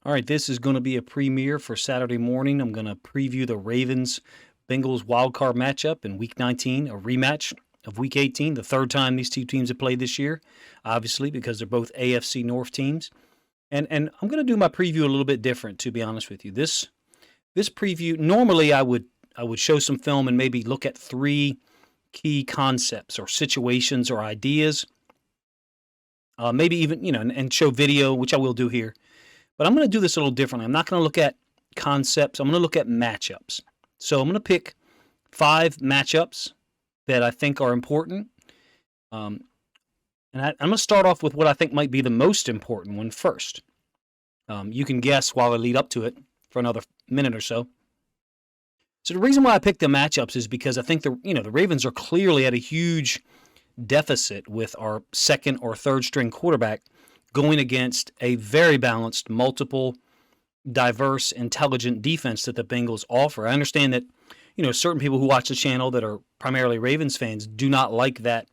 All right, this is going to be a premiere for Saturday morning. I'm going to preview the Ravens Bengals Wild Card matchup in Week 19, a rematch of Week 18, the third time these two teams have played this year, obviously, because they're both AFC North teams. And I'm going to do my preview a little bit different, to be honest with you. This preview, normally I would show some film and maybe look at three key concepts or situations or ideas, maybe even, and show video, which I will do here. But I'm going to do this a little differently. I'm not going to look at concepts. I'm going to look at matchups. So I'm going to pick 5 matchups that I think are important. And I'm going to start off with what I think might be the most important one first. You can guess while I lead up to it for another minute or so. So the reason why I picked the matchups is because I think the Ravens are clearly at a huge deficit with our second or third string quarterback going against a very balanced, multiple, diverse, intelligent defense that the Bengals offer. I understand that, certain people who watch the channel that are primarily Ravens fans do not like that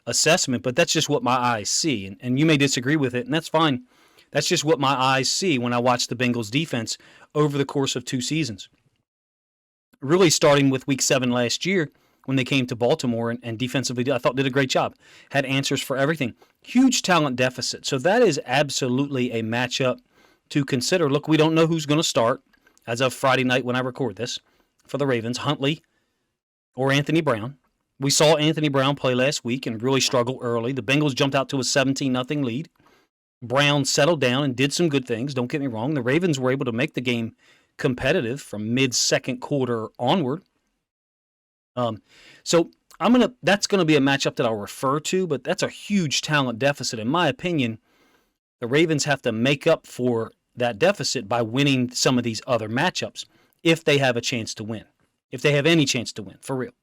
assessment, but that's just what my eyes see. And you may disagree with it, and that's fine. That's just what my eyes see when I watch the Bengals defense over the course of 2 seasons. Really starting with Week 7 last year, when they came to Baltimore and defensively, I thought did a great job. Had answers for everything. Huge talent deficit. So that is absolutely a matchup to consider. Look, we don't know who's going to start as of Friday night when I record this for the Ravens, Huntley or Anthony Brown. We saw Anthony Brown play last week and really struggle early. The Bengals jumped out to a 17-0 lead. Brown settled down and did some good things. Don't get me wrong. The Ravens were able to make the game competitive from mid-second quarter onward. So that's going to be a matchup that I'll refer to, but that's a huge talent deficit. In my opinion, the Ravens have to make up for that deficit by winning some of these other matchups if they have a chance to win. If they have any chance to win, for real.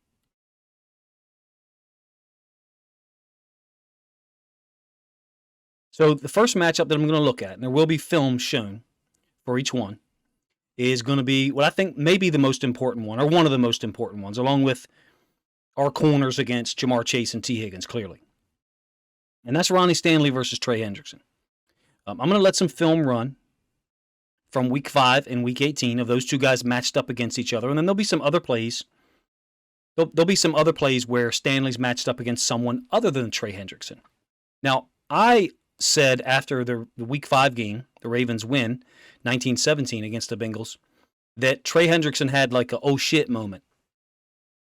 So the first matchup that I'm going to look at, and there will be film shown for each one, is going to be what I think may be the most important one, or one of the most important ones, along with our corners against Jamar Chase and T. Higgins, clearly. And that's Ronnie Stanley versus Trey Hendrickson. I'm going to let some film run from Week 5 and Week 18 of those two guys matched up against each other, and then there'll be some other plays. There'll be some other plays where Stanley's matched up against someone other than Trey Hendrickson. Now, I said after the Week 5 game, the Ravens win 19-17 against the Bengals, that Trey Hendrickson had like a oh shit moment.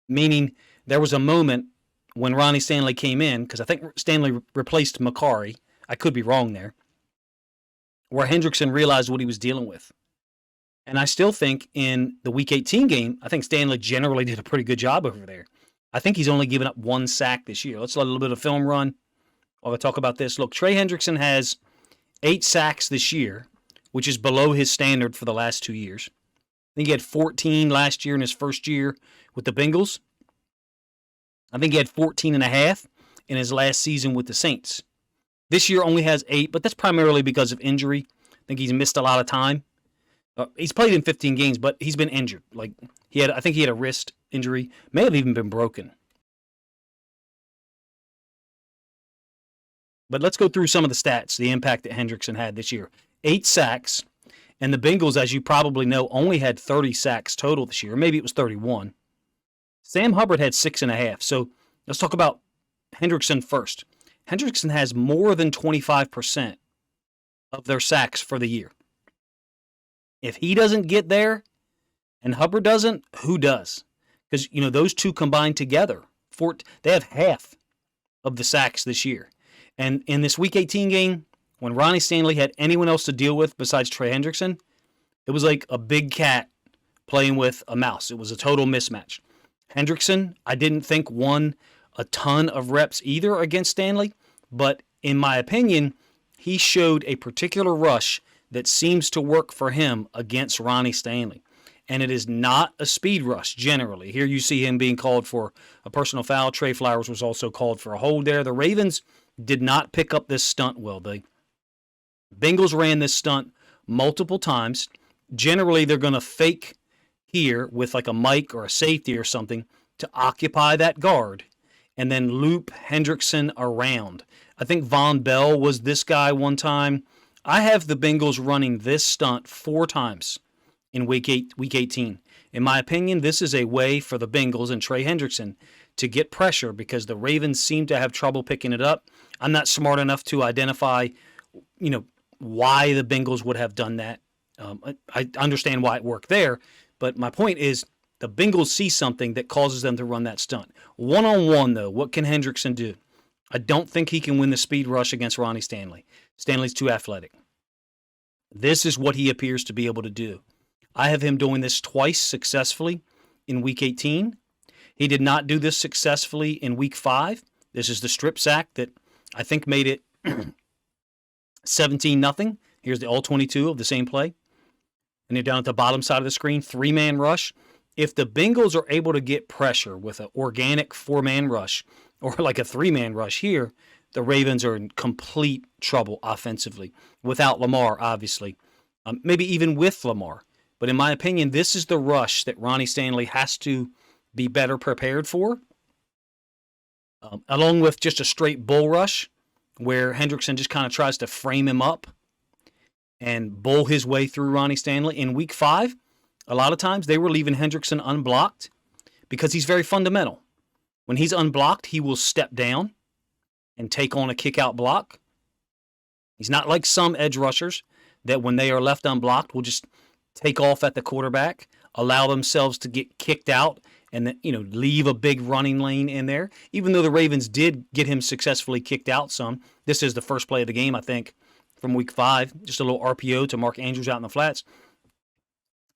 Meaning there was a moment when Ronnie Stanley came in, because I think Stanley replaced Macari. I could be wrong there. Where Hendrickson realized what he was dealing with. And I still think in the Week 18 game, I think Stanley generally did a pretty good job over there. I think he's only given up 1 sack this year. Let's let a little bit of film run while I talk about this. Look, Trey Hendrickson has 8 sacks this year, which is below his standard for the last 2 years. I think he had 14 last year in his first year with the Bengals. I think he had 14 and a half in his last season with the Saints. This year only has 8, but that's primarily because of injury. I think he's missed a lot of time. He's played in 15 games, but he's been injured. I think he had a wrist injury, may have even been broken. But let's go through some of the stats, the impact that Hendrickson had this year. 8 sacks, and the Bengals, as you probably know, only had 30 sacks total this year. Maybe it was 31. Sam Hubbard had 6.5. So let's talk about Hendrickson first. Hendrickson has more than 25% of their sacks for the year. If he doesn't get there and Hubbard doesn't, who does? Because, those two combined together, they have half of the sacks this year. And in this Week 18 game, when Ronnie Stanley had anyone else to deal with besides Trey Hendrickson, it was like a big cat playing with a mouse. It was a total mismatch. Hendrickson, I didn't think won a ton of reps either against Stanley, but in my opinion, he showed a particular rush that seems to work for him against Ronnie Stanley. And it is not a speed rush generally. Here you see him being called for a personal foul. Trey Flowers was also called for a hold there. The Ravens did not pick up this stunt well. The Bengals ran this stunt multiple times. Generally, they're going to fake here with like a mic or a safety or something to occupy that guard and then loop Hendrickson around. I think Von Bell was this guy one time. I have the Bengals running this stunt 4 times in week 18. In my opinion, this is a way for the Bengals and Trey Hendrickson to get pressure because the Ravens seem to have trouble picking it up. I'm not smart enough to identify, why the Bengals would have done that. I understand why it worked there, but my point is the Bengals see something that causes them to run that stunt. One-on-one, though, what can Hendrickson do? I don't think he can win the speed rush against Ronnie Stanley. Stanley's too athletic. This is what he appears to be able to do. I have him doing this twice successfully in Week 18. He did not do this successfully in Week 5. This is the strip sack that I think made it 17-0. Here's the all 22 of the same play. And they're down at the bottom side of the screen, 3-man rush. If the Bengals are able to get pressure with an organic 4-man rush or like a 3-man rush here, the Ravens are in complete trouble offensively. Without Lamar, obviously. Maybe even with Lamar. But in my opinion, this is the rush that Ronnie Stanley has to be better prepared for. Along with just a straight bull rush where Hendrickson just kind of tries to frame him up and bull his way through Ronnie Stanley. In Week 5, a lot of times they were leaving Hendrickson unblocked because he's very fundamental. When he's unblocked, he will step down and take on a kick-out block. He's not like some edge rushers that when they are left unblocked will just take off at the quarterback, allow themselves to get kicked out, and then, leave a big running lane in there. Even though the Ravens did get him successfully kicked out some. This is the first play of the game, I think, from Week 5. Just a little RPO to Mark Andrews out in the flats.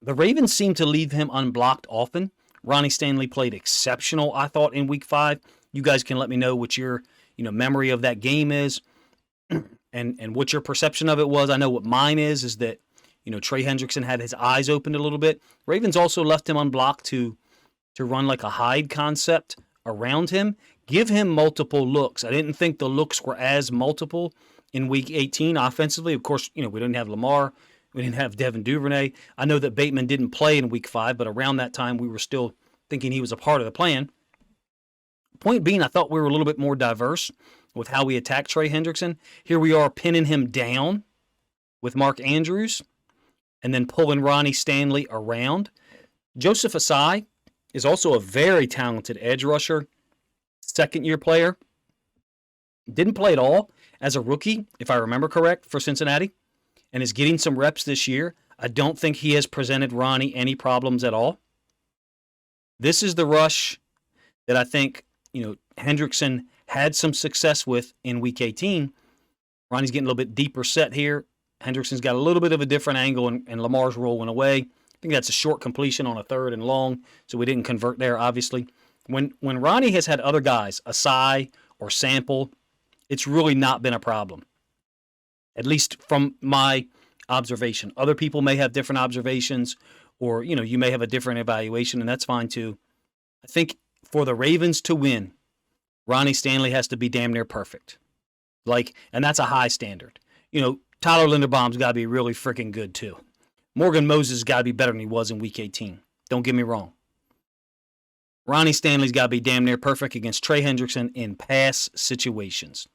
The Ravens seem to leave him unblocked often. Ronnie Stanley played exceptional, I thought, in Week 5. You guys can let me know what your memory of that game is and what your perception of it was. I know what mine is that Trey Hendrickson had his eyes opened a little bit. Ravens also left him unblocked to run like a hide concept around him, give him multiple looks. I didn't think the looks were as multiple in Week 18 offensively. Of course, we didn't have Lamar. We didn't have Devin Duvernay. I know that Bateman didn't play in Week 5, but around that time we were still thinking he was a part of the plan. Point being, I thought we were a little bit more diverse with how we attacked Trey Hendrickson. Here we are pinning him down with Mark Andrews and then pulling Ronnie Stanley around. Joseph Asai is also a very talented edge rusher, second-year player. Didn't play at all as a rookie, if I remember correct, for Cincinnati, and is getting some reps this year. I don't think he has presented Ronnie any problems at all. This is the rush that I think, Hendrickson had some success with in Week 18. Ronnie's getting a little bit deeper set here. Hendrickson's got a little bit of a different angle, and Lamar's rolling away. I think that's a short completion on a 3rd and long, so we didn't convert there, obviously. When Ronnie has had other guys, Asai or Sample, it's really not been a problem, at least from my observation. Other people may have different observations, or, you may have a different evaluation, and that's fine too. I think for the Ravens to win, Ronnie Stanley has to be damn near perfect. And that's a high standard. Tyler Linderbaum's got to be really freaking good too. Morgan Moses got to be better than he was in Week 18. Don't get me wrong. Ronnie Stanley's got to be damn near perfect against Trey Hendrickson in pass situations.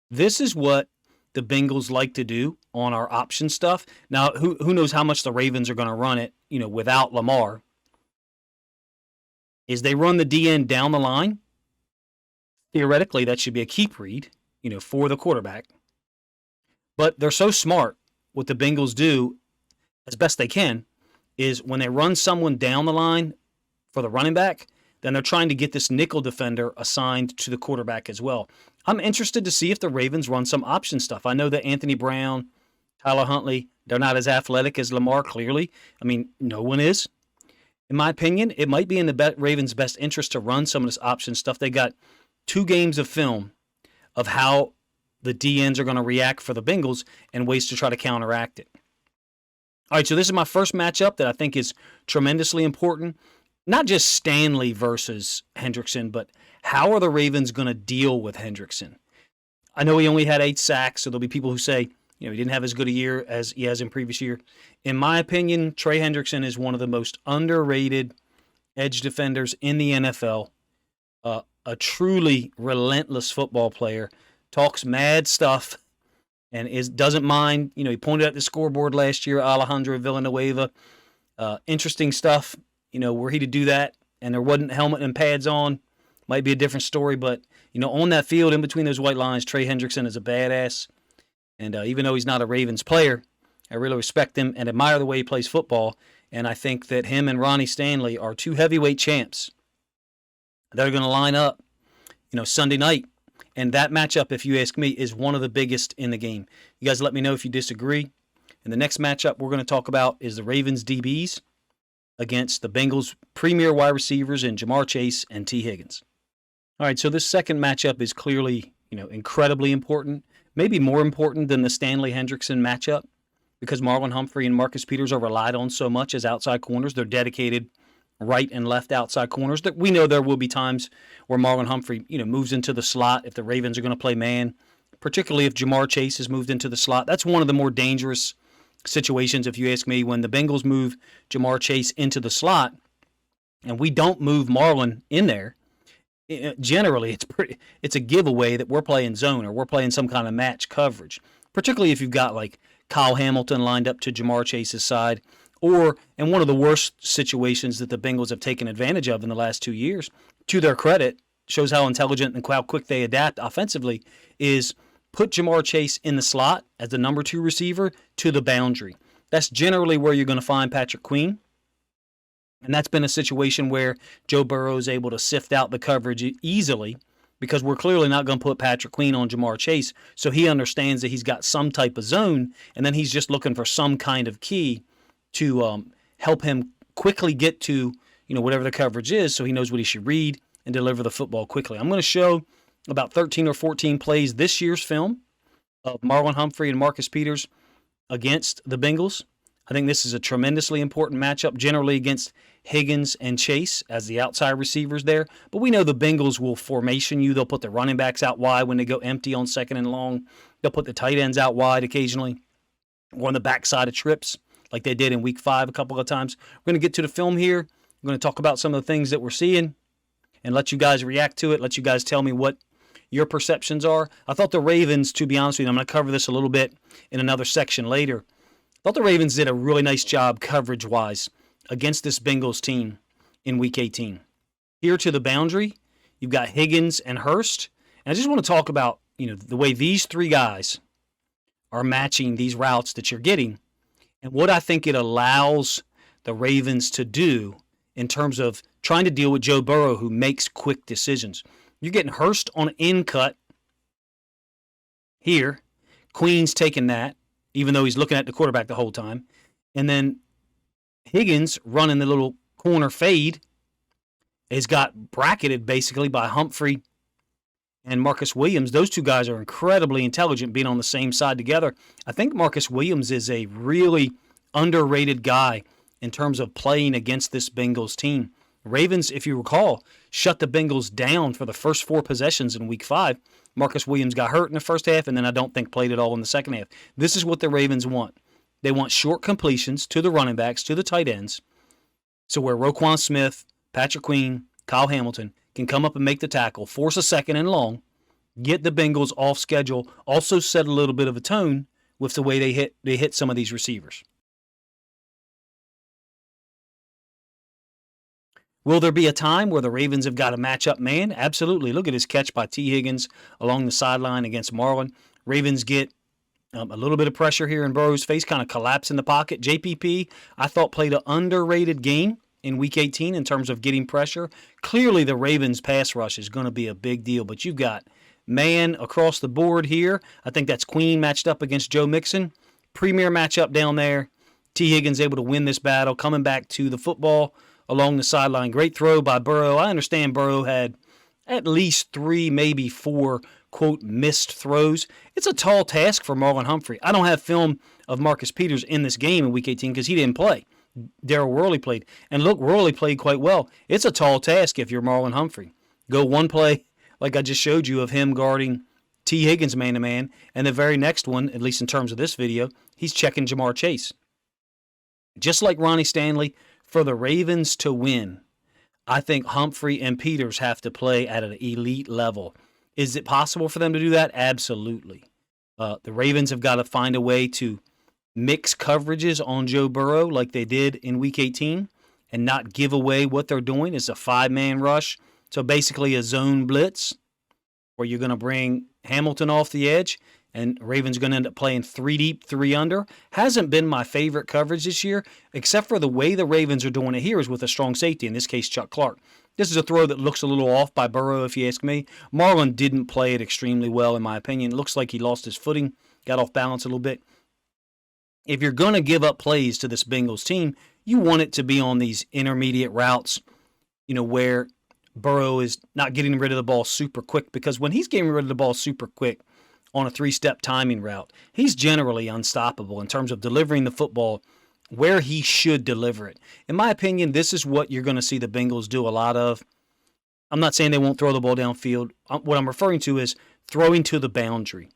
This is what the Bengals like to do on our option stuff. Now, who knows how much the Ravens are going to run it, without Lamar. Is they run the DN down the line. Theoretically, that should be a keep read, for the quarterback. But they're so smart. What the Bengals do, as best they can, is when they run someone down the line for the running back, then they're trying to get this nickel defender assigned to the quarterback as well. I'm interested to see if the Ravens run some option stuff. I know that Anthony Brown, Tyler Huntley, they're not as athletic as Lamar, clearly. I mean, no one is. In my opinion, it might be in the Ravens' best interest to run some of this option stuff. They got 2 games of film of how the DNs are going to react for the Bengals and ways to try to counteract it. All right, so this is my first matchup that I think is tremendously important. Not just Stanley versus Hendrickson, but how are the Ravens going to deal with Hendrickson? I know he only had 8 sacks, so there'll be people who say, he didn't have as good a year as he has in previous year. In my opinion, Trey Hendrickson is one of the most underrated edge defenders in the NFL. A truly relentless football player. Talks mad stuff and doesn't mind. He pointed at the scoreboard last year, Alejandro Villanueva. Interesting stuff. Were he to do that and there wasn't helmet and pads on, might be a different story. But, on that field in between those white lines, Trey Hendrickson is a badass. And even though he's not a Ravens player, I really respect him and admire the way he plays football. And I think that him and Ronnie Stanley are two heavyweight champs that are going to line up, Sunday night. And that matchup, if you ask me, is one of the biggest in the game. You guys let me know if you disagree. And the next matchup we're going to talk about is the Ravens DBs against the Bengals premier wide receivers in Jamar Chase and T. Higgins. All right, so this second matchup is clearly, incredibly important, maybe more important than the Stanley Hendrickson matchup, because Marlon Humphrey and Marcus Peters are relied on so much as outside corners. They're dedicated right and left outside corners. That we know there will be times where Marlon Humphrey, moves into the slot if the Ravens are going to play man, particularly if Jamar Chase has moved into the slot. That's one of the more dangerous situations, if you ask me, when the Bengals move Jamar Chase into the slot and we don't move Marlon in there. Generally, it's a giveaway that we're playing zone or we're playing some kind of match coverage, particularly if you've got like Kyle Hamilton lined up to Jamar Chase's side, or in one of the worst situations that the Bengals have taken advantage of in the last 2 years, to their credit, shows how intelligent and how quick they adapt offensively, is put Jamar Chase in the slot as the number 2 receiver to the boundary. That's generally where you're going to find Patrick Queen. And that's been a situation where Joe Burrow is able to sift out the coverage easily because we're clearly not going to put Patrick Queen on Jamar Chase. So he understands that he's got some type of zone, and then he's just looking for some kind of key to help him quickly get to whatever the coverage is so he knows what he should read and deliver the football quickly. I'm going to show about 13 or 14 plays this year's film of Marlon Humphrey and Marcus Peters against the Bengals. I think this is a tremendously important matchup, generally against Higgins and Chase as the outside receivers there. But we know the Bengals will formation you. They'll put the running backs out wide when they go empty on second and long. They'll put the tight ends out wide occasionally or on the backside of trips like they did in Week 5 a couple of times. We're going to get to the film here. We're going to talk about some of the things that we're seeing and let you guys react to it, let you guys tell me what your perceptions are. I thought the Ravens, to be honest with you, I'm going to cover this a little bit in another section later. I thought the Ravens did a really nice job coverage-wise against this Bengals team in Week 18. Here to the boundary, you've got Higgins and Hurst. And I just want to talk about, the way these three guys are matching these routes that you're getting and what I think it allows the Ravens to do in terms of trying to deal with Joe Burrow, who makes quick decisions. You're getting Hurst on an in cut here. Queen's taking that, even though he's looking at the quarterback the whole time. And then Higgins running the little corner fade is got bracketed basically by Humphrey and Marcus Williams. Those two guys are incredibly intelligent being on the same side together. I think Marcus Williams is a really underrated guy in terms of playing against this Bengals team. Ravens, if you recall, shut the Bengals down for the first 4 possessions in Week 5. Marcus Williams got hurt in the first half, and then I don't think played at all in the second half. This is what the Ravens want. They want short completions to the running backs, to the tight ends, so where Roquan Smith, Patrick Queen, Kyle Hamilton can come up and make the tackle, force a second and long, get the Bengals off schedule, also set a little bit of a tone with the way they hit some of these receivers. Will there be a time where the Ravens have got a matchup man? Absolutely. Look at his catch by T. Higgins along the sideline against Marlon. Ravens get a little bit of pressure here in Burrow's face, kind of collapse in the pocket. JPP, I thought, played an underrated game in Week 18 in terms of getting pressure. Clearly, the Ravens' pass rush is going to be a big deal, but you've got man across the board here. I think that's Queen matched up against Joe Mixon. Premier matchup down there. T. Higgins able to win this battle, coming back to the football along the sideline. Great throw by Burrow. I understand Burrow had at least 3, maybe 4, quote, missed throws. It's a tall task for Marlon Humphrey. I don't have film of Marcus Peters in this game in Week 18 because he didn't play. Darryl Worley played. And look, Worley played quite well. It's a tall task if you're Marlon Humphrey. Go one play, like I just showed you, of him guarding T. Higgins man-to-man, and the very next one, at least in terms of this video, he's checking Jamar Chase. Just like Ronnie Stanley, for the Ravens to win, I think Humphrey and Peters have to play at an elite level. Is it possible for them to do that? Absolutely. The Ravens have got to find a way to mix coverages on Joe Burrow like they did in Week 18 and not give away what they're doing. It's a 5-man rush. So basically a zone blitz where you're going to bring Hamilton off the edge and Ravens going to end up playing 3 deep, 3 under. Hasn't been my favorite coverage this year, except for the way the Ravens are doing it here is with a strong safety, in this case Chuck Clark. This is a throw that looks a little off by Burrow, if you ask me. Marlon didn't play it extremely well, in my opinion. It looks like he lost his footing, got off balance a little bit. If you're going to give up plays to this Bengals team, you want it to be on these intermediate routes, where Burrow is not getting rid of the ball super quick, because when he's getting rid of the ball super quick on a 3-step timing route, he's generally unstoppable in terms of delivering the football where he should deliver it. In my opinion, this is what you're going to see the Bengals do a lot of. I'm not saying they won't throw the ball downfield. What I'm referring to is throwing to the boundary.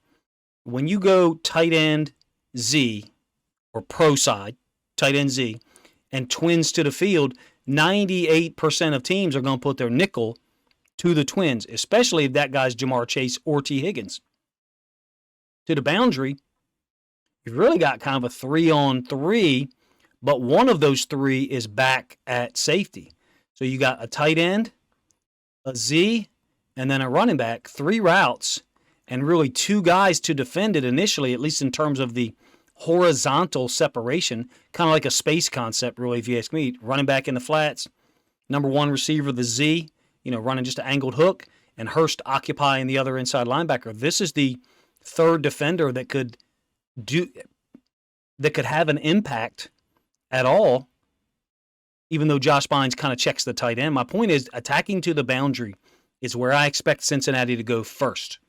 When you go tight end Z or pro side, tight end Z, and twins to the field, 98% of teams are going to put their nickel to the twins, especially if that guy's Jamar Chase or T. Higgins. To the boundary, you've really got kind of a 3-on-3, but one of those 3 is back at safety. So you got a tight end, a Z, and then a running back, 3 routes, and really 2 guys to defend it initially, at least in terms of the horizontal separation, kind of like a space concept, really, if you ask me. Running back in the flats, number 1 receiver, the Z, running just an angled hook, and Hurst occupying the other inside linebacker. This is the third defender that could have an impact at all, even though Josh Bynes kind of checks the tight end. My point is, attacking to the boundary is where I expect Cincinnati to go first.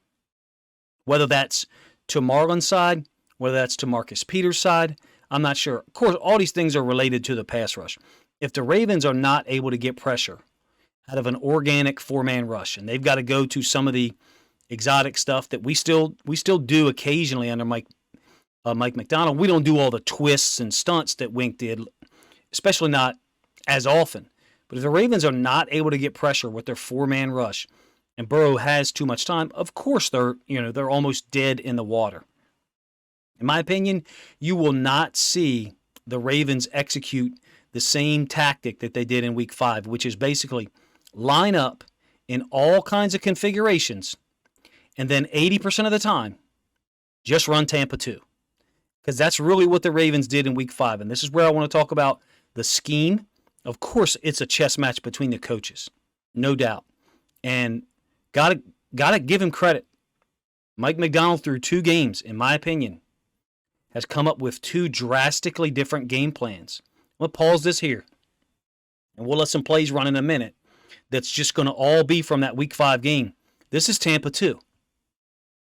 Whether that's to Marlon's side, whether that's to Marcus Peters' side, I'm not sure. Of course, all these things are related to the pass rush. If the Ravens are not able to get pressure out of an organic 4-man rush, and they've got to go to some of the exotic stuff that we still do occasionally under Mike McDonald. We don't do all the twists and stunts that Wink did, especially not as often. But if the Ravens are not able to get pressure with their 4-man rush, and Burrow has too much time, of course they're almost dead in the water. In my opinion, you will not see the Ravens execute the same tactic that they did in Week 5, which is basically line up in all kinds of configurations, and then 80% of the time, just run Tampa 2. Because that's really what the Ravens did in Week 5. And this is where I want to talk about the scheme. Of course, it's a chess match between the coaches, no doubt. And gotta give him credit. Mike McDonald, through 2 games, in my opinion, has come up with 2 drastically different game plans. I'm going to pause this here, and we'll let some plays run in a minute. That's just going to all be from that Week 5 game. This is Tampa 2. You've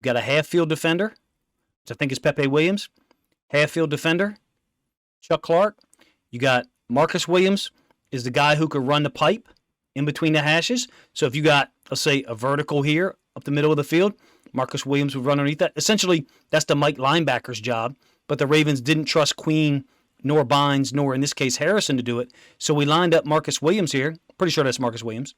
got a half-field defender, which I think is Pepe Williams. Half-field defender, Chuck Clark. You got Marcus Williams is the guy who could run the pipe in between the hashes. So if you got, let's say, a vertical here up the middle of the field, Marcus Williams would run underneath that. Essentially, that's the Mike linebacker's job. But the Ravens didn't trust Queen, nor Bynes, nor in this case Harrison to do it. So we lined up Marcus Williams here. Pretty sure that's Marcus Williams.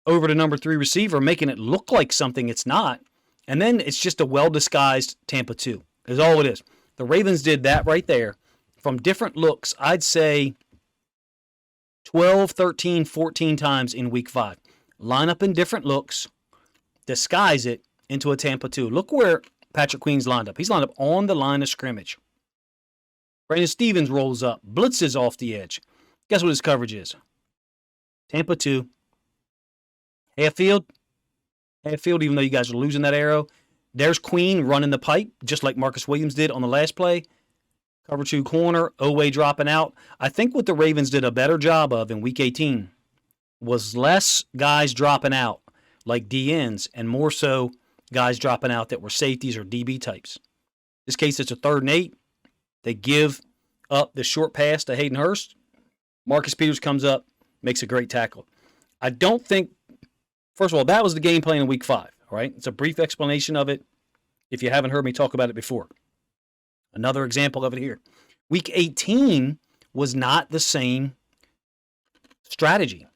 Over to number 3 receiver, making it look like something it's not. And then it's just a well-disguised Tampa 2 is all it is. The Ravens did that right there from different looks, I'd say 12, 13, 14 times in Week 5. Line up in different looks, disguise it into a Tampa 2. Look where Patrick Queen's lined up. He's lined up on the line of scrimmage. Brandon Stevens rolls up, blitzes off the edge. Guess what his coverage is? Tampa 2. Half field, even though you guys are losing that arrow. There's Queen running the pipe, just like Marcus Williams did on the last play. Cover 2 corner, Oweh dropping out. I think what the Ravens did a better job of in Week 18 was less guys dropping out like DNs and more so guys dropping out that were safeties or DB types. In this case, it's a 3rd and 8. They give up the short pass to Hayden Hurst. Marcus Peters comes up, makes a great tackle. I don't think, first of all, that was the game plan in Week 5. All right, it's a brief explanation of it if you haven't heard me talk about it before. Another example of it here. Week 18 was not the same strategy,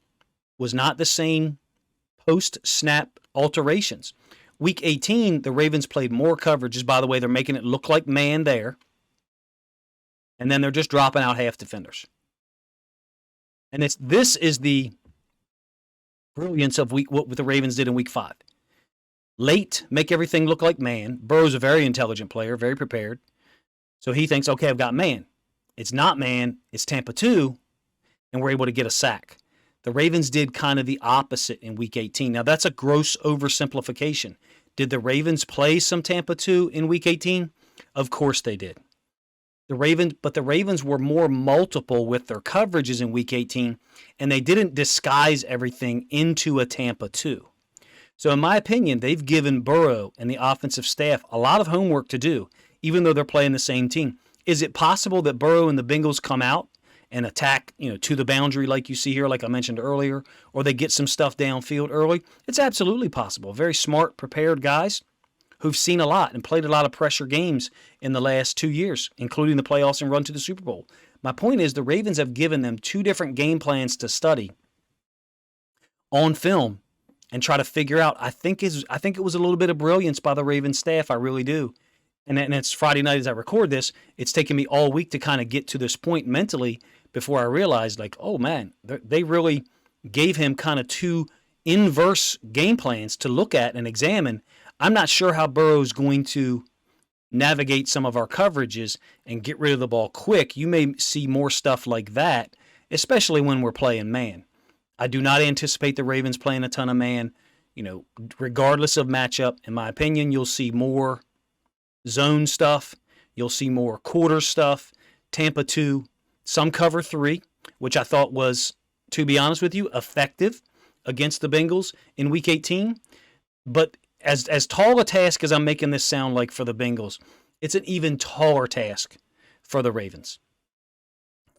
was not the same post-snap alterations. Week 18, the Ravens played more coverages. By the way, they're making it look like man there. And then they're just dropping out half defenders. And this is the brilliance of what the Ravens did in week 5. Late, make everything look like man. Burrow's a very intelligent player, very prepared. So he thinks, okay, I've got man. It's not man, it's Tampa 2, and we're able to get a sack. The Ravens did kind of the opposite in week 18. Now, that's a gross oversimplification. Did the Ravens play some Tampa 2 in week 18? Of course they did. The Ravens were more multiple with their coverages in week 18, and they didn't disguise everything into a Tampa 2. So in my opinion, they've given Burrow and the offensive staff a lot of homework to do, even though they're playing the same team. Is it possible that Burrow and the Bengals come out and attack, to the boundary like you see here, like I mentioned earlier, or they get some stuff downfield early? It's absolutely possible. Very smart, prepared guys who've seen a lot and played a lot of pressure games in the last 2 years, including the playoffs and run to the Super Bowl. My point is the Ravens have given them 2 different game plans to study on film and try to figure out. I think it was a little bit of brilliance by the Ravens staff. I really do. And it's Friday night as I record this. It's taken me all week to kind of get to this point mentally before I realized, like, oh, man, they really gave him kind of 2 inverse game plans to look at and examine. I'm not sure how Burrow's going to navigate some of our coverages and get rid of the ball quick. You may see more stuff like that, especially when we're playing man. I do not anticipate the Ravens playing a ton of man. Regardless of matchup, in my opinion, you'll see more zone stuff. You'll see more quarter stuff, Tampa 2, some cover 3, which I thought was, to be honest with you, effective against the Bengals in week 18. But as tall a task as I'm making this sound like for the Bengals, it's an even taller task for the Ravens.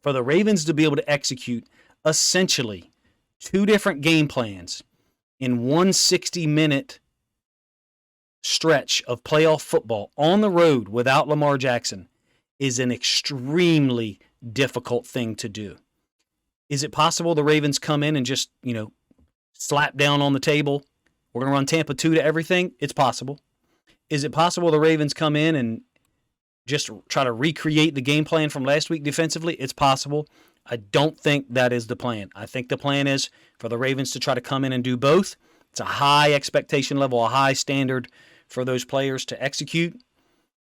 For the Ravens to be able to execute essentially 2 different game plans in one 60-minute stretch of playoff football on the road without Lamar Jackson is an extremely difficult thing to do. Is it possible the Ravens come in and just, slap down on the table, we're going to run Tampa 2 to everything? It's possible. Is it possible the Ravens come in and just try to recreate the game plan from last week defensively? It's possible. I don't think that is the plan. I think the plan is for the Ravens to try to come in and do both. It's a high expectation level, a high standard for those players to execute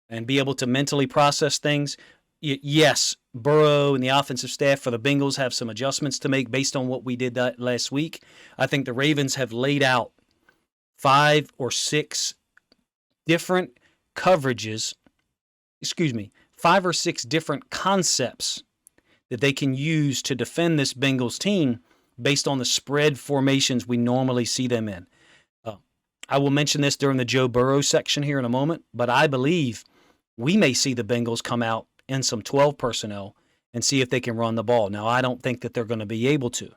and be able to mentally process things. Yes, Burrow and the offensive staff for the Bengals have some adjustments to make based on what we did that last week. I think the Ravens have laid out 5 or 6 different coverages, 5 or 6 different concepts that they can use to defend this Bengals team based on the spread formations we normally see them in. I will mention this during the Joe Burrow section here in a moment, but I believe we may see the Bengals come out in some 12 personnel and see if they can run the ball. Now, I don't think that they're going to be able to.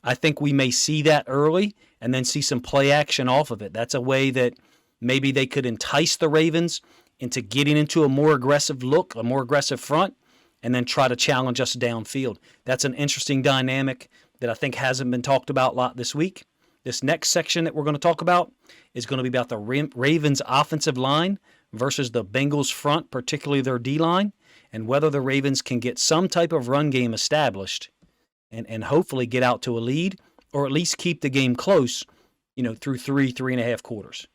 I think we may see that early and then see some play action off of it. That's a way that maybe they could entice the Ravens into getting into a more aggressive look, a more aggressive front, and then try to challenge us downfield. That's an interesting dynamic that I think hasn't been talked about a lot this week. This next section that we're going to talk about is going to be about the Ravens offensive line versus the Bengals front, particularly their D-line, and whether the Ravens can get some type of run game established and hopefully get out to a lead or at least keep the game close, through 3.5 quarters.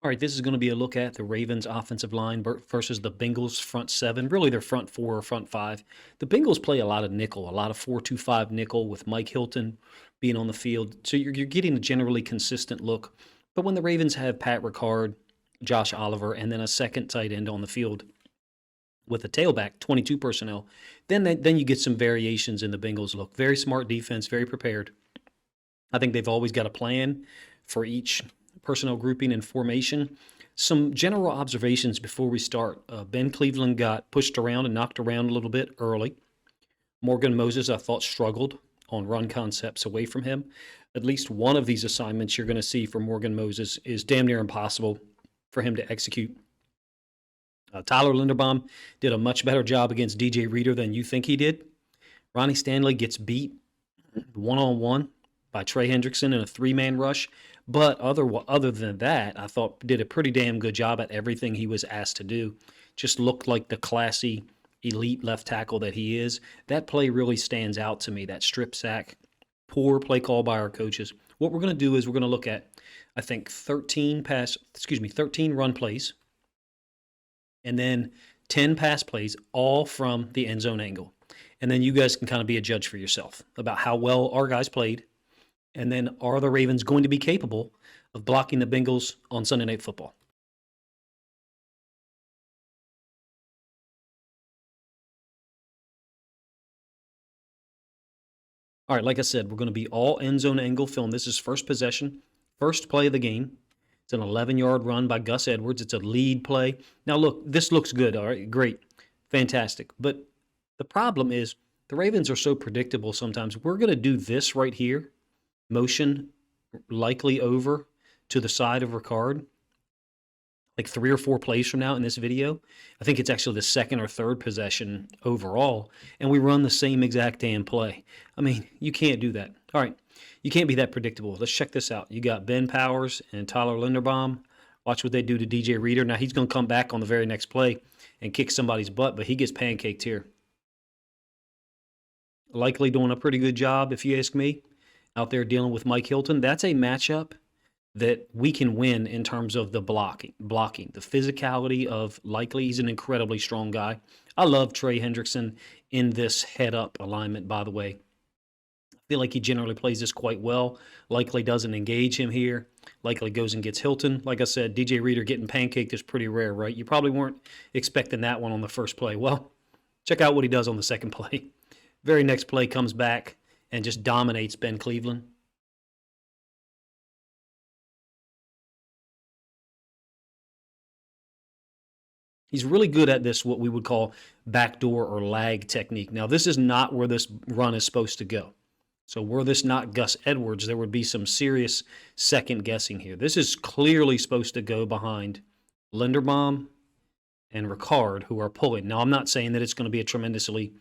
All right, this is going to be a look at the Ravens offensive line versus the Bengals front 7, really their front 4 or front 5. The Bengals play a lot of nickel, a lot of 4-2-5 nickel with Mike Hilton being on the field. So you're getting a generally consistent look. But when the Ravens have Pat Ricard, Josh Oliver, and then a second tight end on the field with a tailback, 22 personnel, then you get some variations in the Bengals look. Very smart defense, very prepared. I think they've always got a plan for each personnel grouping and formation. Some general observations before we start. Ben Cleveland got pushed around and knocked around a little bit early. Morgan Moses, I thought, struggled on run concepts away from him. At least one of these assignments you're going to see for Morgan Moses is damn near impossible for him to execute. Tyler Linderbaum did a much better job against DJ Reader than you think he did. Ronnie Stanley gets beat one-on-one by Trey Hendrickson in a 3-man rush. But other than that, I thought did a pretty damn good job at everything he was asked to do. Just looked like the classy, elite left tackle that he is. That play really stands out to me, that strip sack. Poor play call by our coaches. What we're going to do is we're going to look at, I think, 13 run plays, and then 10 pass plays, all from the end zone angle. And then you guys can kind of be a judge for yourself about how well our guys played. And then are the Ravens going to be capable of blocking the Bengals on Sunday Night Football? All right, like I said, we're going to be all end zone angle film. This is first possession, first play of the game. It's an 11-yard run by Gus Edwards. It's a lead play. Now, look, this looks good. All right, great, fantastic. But the problem is the Ravens are so predictable sometimes. We're going to do this right here, motion likely over to the side of Ricard, like 3 or 4 plays from now in this video. I think it's actually the second or third possession overall, and we run the same exact damn play. I mean, you can't do that. All right, you can't be that predictable. Let's check this out. You got Ben Powers and Tyler Linderbaum. Watch what they do to DJ Reader. Now, he's going to come back on the very next play and kick somebody's butt, but he gets pancaked here. Likely doing a pretty good job, if you ask me, out there dealing with Mike Hilton. That's a matchup that we can win in terms of the blocking, the physicality of Likely. He's an incredibly strong guy. I love Trey Hendrickson in this head-up alignment, by the way. I feel like he generally plays this quite well. Likely doesn't engage him here. Likely goes and gets Hilton. Like I said, DJ Reader getting pancaked is pretty rare, right? You probably weren't expecting that one on the first play. Well, check out what he does on the second play. Very next play comes back and just dominates Ben Cleveland. He's really good at this, what we would call backdoor or lag technique. Now, this is not where this run is supposed to go. So were this not Gus Edwards, there would be some serious second guessing here. This is clearly supposed to go behind Linderbaum and Ricard, who are pulling. Now, I'm not saying that it's going to be a tremendously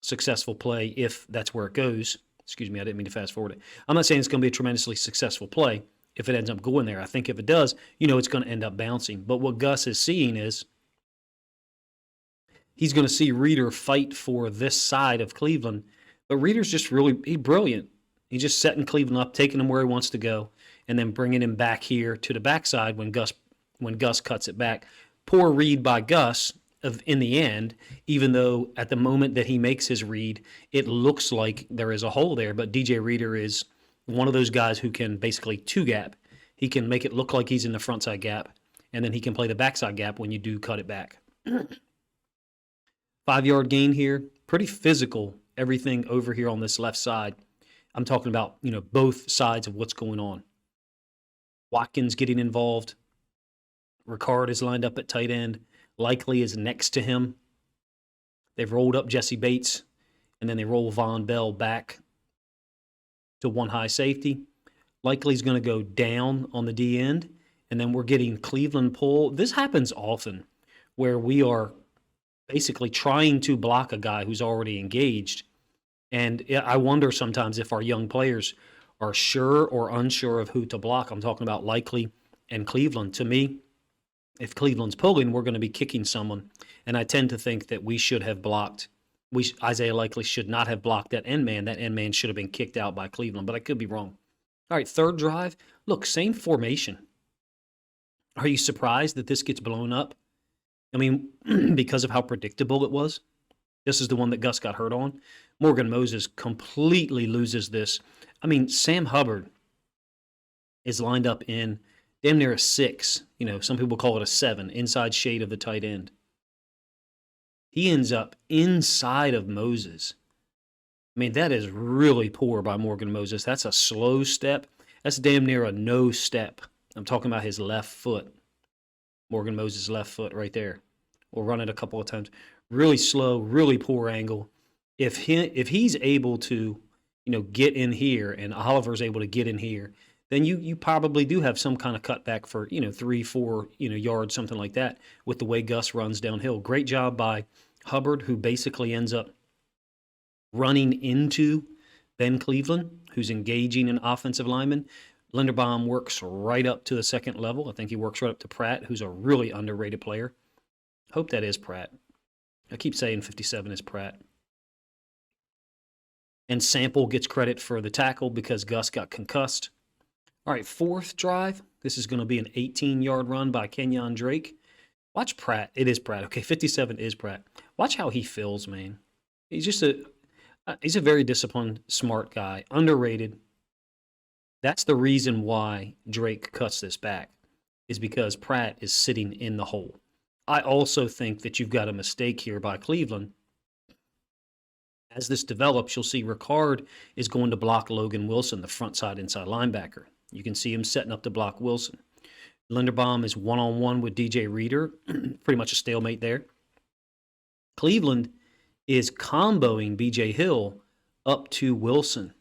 successful play if that's where it goes. Excuse me, I didn't mean to fast forward it. I'm not saying it's going to be a tremendously successful play if it ends up going there. I think if it does, it's going to end up bouncing. But what Gus is seeing is he's going to see Reader fight for this side of Cleveland. But Reader's just really brilliant. He's just setting Cleveland up, taking him where he wants to go, and then bringing him back here to the backside when Gus cuts it back. Poor read by Gus in the end, even though at the moment that he makes his read, it looks like there is a hole there. But DJ Reader is one of those guys who can basically two-gap. He can make it look like he's in the front side gap, and then he can play the backside gap when you do cut it back. 5-yard gain here. Pretty physical, everything over here on this left side. I'm talking about, both sides of what's going on. Watkins getting involved. Ricard is lined up at tight end. Likely is next to him. They've rolled up Jesse Bates, and then they roll Von Bell back to one high safety. Likely's going to go down on the D end, and then we're getting Cleveland pull. This happens often where we are basically trying to block a guy who's already engaged. And I wonder sometimes if our young players are sure or unsure of who to block. I'm talking about Likely and Cleveland. To me, if Cleveland's pulling, we're going to be kicking someone. And I tend to think that we should have blocked. Isaiah Likely should not have blocked that end man. That end man should have been kicked out by Cleveland, but I could be wrong. All right, third drive. Look, same formation. Are you surprised that this gets blown up? I mean, because of how predictable it was. This is the one that Gus got hurt on. Morgan Moses completely loses this. I mean, Sam Hubbard is lined up in damn near a 6. Some people call it a 7, inside shade of the tight end. He ends up inside of Moses. I mean, that is really poor by Morgan Moses. That's a slow step. That's damn near a no step. I'm talking about his left foot. Morgan Moses' left foot right there. We'll run it a couple of times. Really slow, really poor angle. If he's able to, get in here and Oliver's able to get in here, then you probably do have some kind of cutback for, 3-4, yards, something like that, with the way Gus runs downhill. Great job by Hubbard, who basically ends up running into Ben Cleveland, who's engaging an offensive lineman. Linderbaum works right up to the second level. I think he works right up to Pratt, who's a really underrated player. Hope that is Pratt. I keep saying 57 is Pratt. And Sample gets credit for the tackle because Gus got concussed. All right, fourth drive. This is going to be an 18-yard run by Kenyon Drake. Watch Pratt. It is Pratt. Okay, 57 is Pratt. Watch how he feels, man. He's a very disciplined, smart guy, underrated. That's the reason why Drake cuts this back, is because Pratt is sitting in the hole. I also think that you've got a mistake here by Cleveland. As this develops, you'll see Ricard is going to block Logan Wilson, the front side inside linebacker. You can see him setting up to block Wilson. Linderbaum is one-on-one with DJ Reader, pretty much a stalemate there. Cleveland is comboing BJ Hill up to Wilson.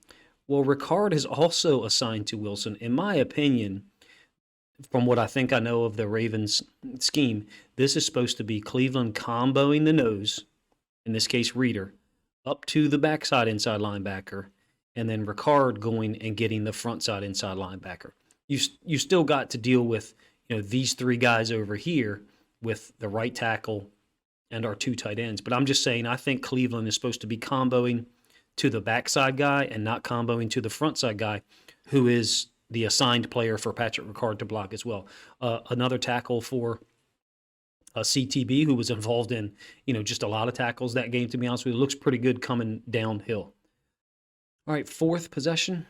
Well, Ricard is also assigned to Wilson. In my opinion, from what I think I know of the Ravens scheme, this is supposed to be Cleveland comboing the nose, in this case Reader, up to the backside inside linebacker, and then Ricard going and getting the front side inside linebacker. You still got to deal with these three guys over here with the right tackle and our two tight ends. But I'm just saying I think Cleveland is supposed to be comboing to the backside guy and not comboing to the front side guy, who is the assigned player for Patrick Ricard to block as well. Another tackle for CTB, who was involved in, just a lot of tackles that game, to be honest with you. Looks pretty good coming downhill. All right, fourth possession.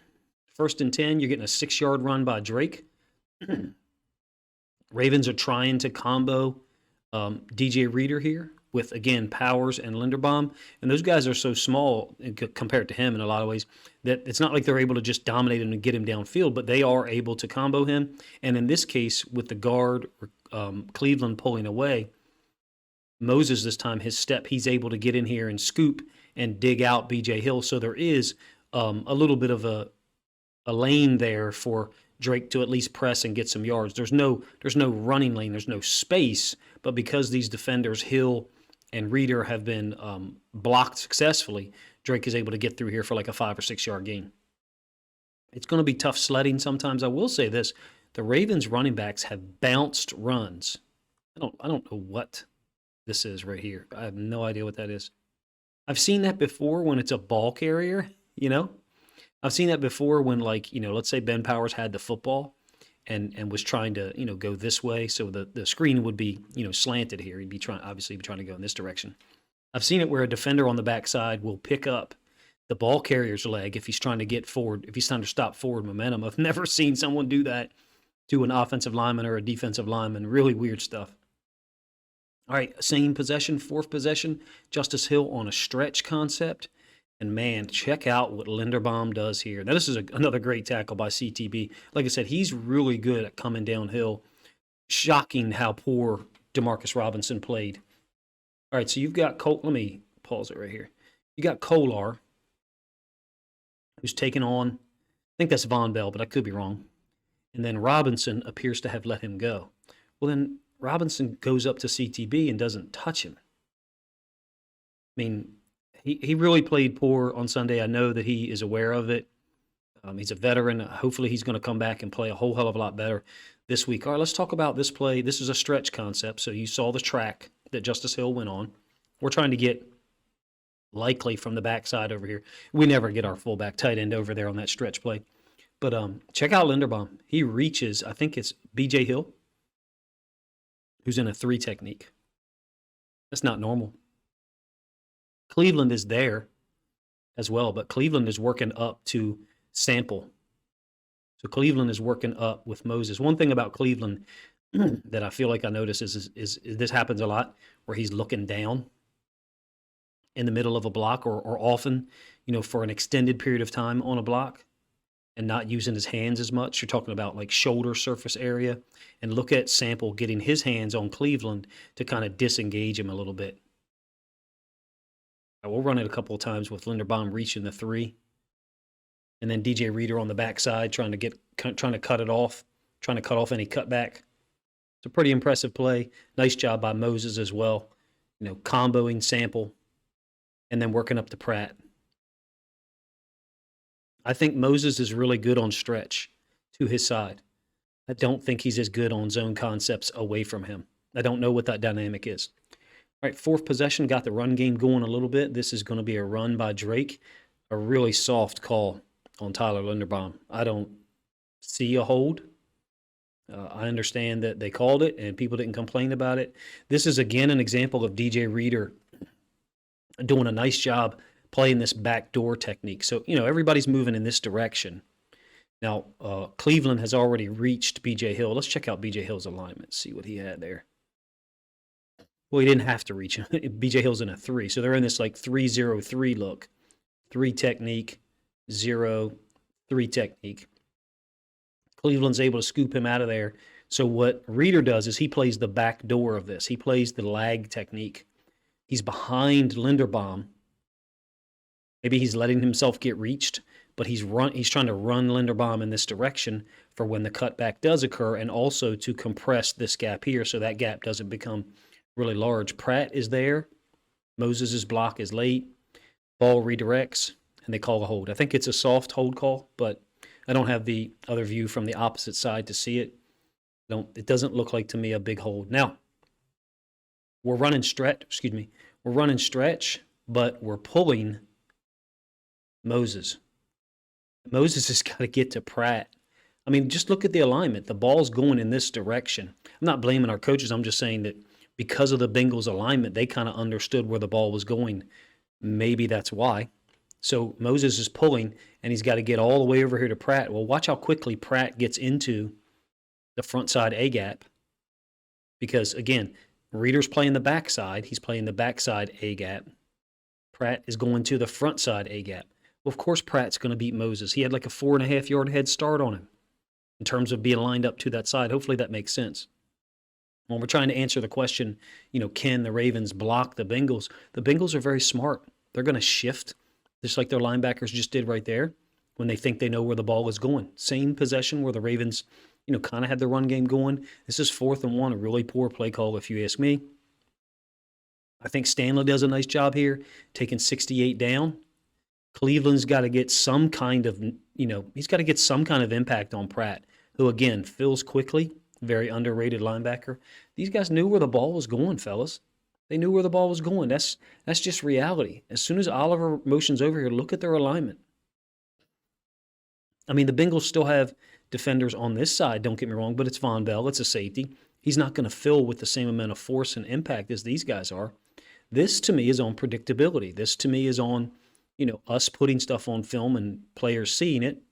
1st and 10, you're getting a 6-yard run by Drake. Ravens are trying to combo DJ Reader here with, again, Powers and Linderbaum. And those guys are so small compared to him in a lot of ways that it's not like they're able to just dominate him and get him downfield, but they are able to combo him. And in this case, with the guard, Cleveland pulling away, Moses this time, his step, he's able to get in here and scoop and dig out BJ Hill. So there is a little bit of a lane there for Drake to at least press and get some yards. There's no running lane. There's no space. But because these defenders, Hill and Reader, have been blocked successfully, Drake is able to get through here for like a 5 or 6 yard gain. It's going to be tough sledding sometimes. I will say this. The Ravens running backs have bounced runs. I don't know what this is right here. I have no idea what that is. I've seen that before when it's a ball carrier, I've seen that before when, let's say Ben Powers had the football and was trying to, go this way. So the screen would be, slanted here. He'd be trying to go in this direction. I've seen it where a defender on the backside will pick up the ball carrier's leg if he's trying to get forward, if he's trying to stop forward momentum. I've never seen someone do that to an offensive lineman or a defensive lineman. Really weird stuff. All right, same possession, 4th possession, Justice Hill on a stretch concept. And, man, check out what Linderbaum does here. Now, this is another great tackle by CTB. Like I said, he's really good at coming downhill. Shocking how poor Demarcus Robinson played. All right, so you've got let me pause it right here. You got Kolar, who's taken on, I think that's Von Bell, but I could be wrong. And then Robinson appears to have let him go. Well, then Robinson goes up to CTB and doesn't touch him. I mean, he really played poor on Sunday. I know that he is aware of it. He's a veteran. Hopefully he's going to come back and play a whole hell of a lot better this week. All right, let's talk about this play. This is a stretch concept. So you saw the track that Justice Hill went on. We're trying to get likely from the backside over here. We never get our fullback tight end over there on that stretch play. But check out Linderbaum. He reaches, I think it's BJ Hill, who's in a 3 technique. That's not normal. Cleveland is there as well, but Cleveland is working up to Sample. So Cleveland is working up with Moses. One thing about Cleveland that I feel like I notice is this happens a lot, where he's looking down in the middle of a block or often, for an extended period of time on a block and not using his hands as much. You're talking about like shoulder surface area. And look at Sample getting his hands on Cleveland to kind of disengage him a little bit. We'll run it a couple of times with Linderbaum reaching the 3. And then DJ Reader on the backside trying to cut it off, trying to cut off any cutback. It's a pretty impressive play. Nice job by Moses as well. Comboing Sample and then working up to Pratt. I think Moses is really good on stretch, to his side. I don't think he's as good on zone concepts away from him. I don't know what that dynamic is. All right, fourth possession, got the run game going a little bit. This is going to be a run by Drake. A really soft call on Tyler Linderbaum. I don't see a hold. I understand that they called it and people didn't complain about it. This is, again, an example of DJ Reader doing a nice job playing this backdoor technique. So, everybody's moving in this direction. Now, Cleveland has already reached B.J. Hill. Let's check out B.J. Hill's alignment, see what he had there. Well, he didn't have to reach him. B.J. Hill's in a 3. So they're in this 3-0-3 look. 3 technique, 0, 3 technique. Cleveland's able to scoop him out of there. So what Reader does is he plays the back door of this. He plays the lag technique. He's behind Linderbaum. Maybe he's letting himself get reached, but he's trying to run Linderbaum in this direction for when the cutback does occur, and also to compress this gap here so that gap doesn't become really large. Pratt is there. Moses' block is late. Ball redirects, and they call a hold. I think it's a soft hold call, but I don't have the other view from the opposite side to see it. It doesn't look like to me a big hold. Now, we're running stretch, but we're pulling Moses. Moses has got to get to Pratt. I mean, just look at the alignment. The ball's going in this direction. I'm not blaming our coaches. I'm just saying that because of the Bengals alignment, they kind of understood where the ball was going. Maybe that's why. So Moses is pulling, and he's got to get all the way over here to Pratt. Well, watch how quickly Pratt gets into the front side A-gap. Because, again, Reader's playing the backside. He's playing the backside A-gap. Pratt is going to the front side A-gap. Well, of course Pratt's going to beat Moses. He had like a 4.5-yard head start on him in terms of being lined up to that side. Hopefully that makes sense. When we're trying to answer the question, can the Ravens block the Bengals? The Bengals are very smart. They're going to shift, just like their linebackers just did right there, when they think they know where the ball is going. Same possession where the Ravens, kind of had the run game going. This is 4th and 1, a really poor play call if you ask me. I think Stanley does a nice job here, taking 68 down. Cleveland's got to get some kind of, he's got to get some kind of impact on Pratt, who, again, fills quickly. Very underrated linebacker. These guys knew where the ball was going, fellas. They knew where the ball was going. That's just reality. As soon as Oliver motions over here, look at their alignment. I mean, the Bengals still have defenders on this side, don't get me wrong, but it's Von Bell. It's a safety. He's not going to fill with the same amount of force and impact as these guys are. This, to me, is on predictability. This, to me, is on, us putting stuff on film and players seeing it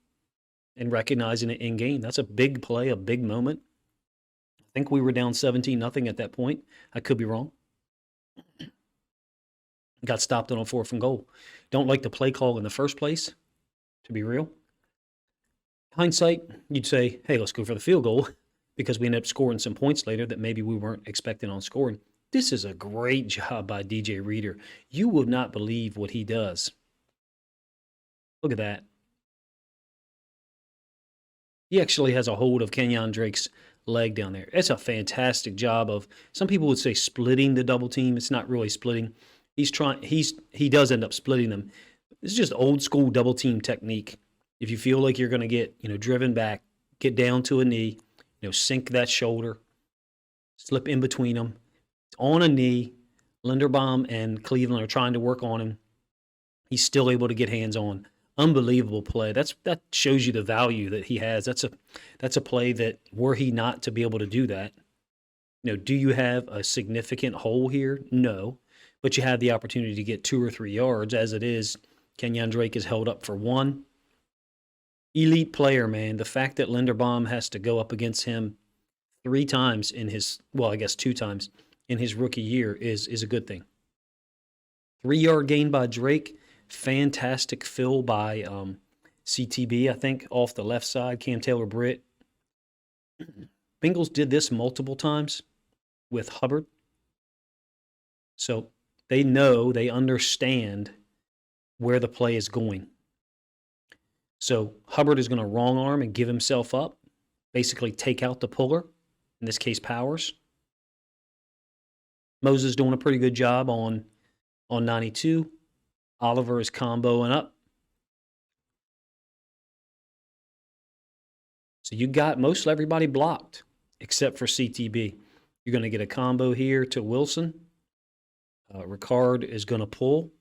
and recognizing it in game. That's a big play, a big moment. I think we were down 17-0 at that point. I could be wrong. Got stopped on 4th and goal. Don't like the play call in the first place, to be real. Hindsight, you'd say, hey, let's go for the field goal because we ended up scoring some points later that maybe we weren't expecting on scoring. This is a great job by DJ Reader. You would not believe what he does. Look at that. He actually has a hold of Kenyon Drake's leg down there. It's a fantastic job of, some people would say splitting the double team. It's not really splitting. He does end up splitting them. This is just old school double team technique. If you feel like you're going to get, driven back, get down to a knee, sink that shoulder, slip in between them. On a knee, Linderbaum and Cleveland are trying to work on him. He's still able to get hands on. Unbelievable play. That shows you the value that he has. That's a play that, were he not to be able to do that, do you have a significant hole here? No, but you have the opportunity to get 2 or 3 yards. As it is, Kenyon Drake is held up for 1. Elite player, man. The fact that Linderbaum has to go up against him 3 times in his, 2 times in his rookie year is a good thing. 3-yard gain by Drake. Fantastic fill by CTB, I think, off the left side, Cam Taylor-Britt. Bengals did this multiple times with Hubbard. So they know, they understand where the play is going. So Hubbard is going to wrong arm and give himself up, basically take out the puller, in this case Powers. Moses doing a pretty good job on 92. Oliver is comboing up. So you got most everybody blocked except for CTB. You're going to get a combo here to Wilson. Ricard is going to pull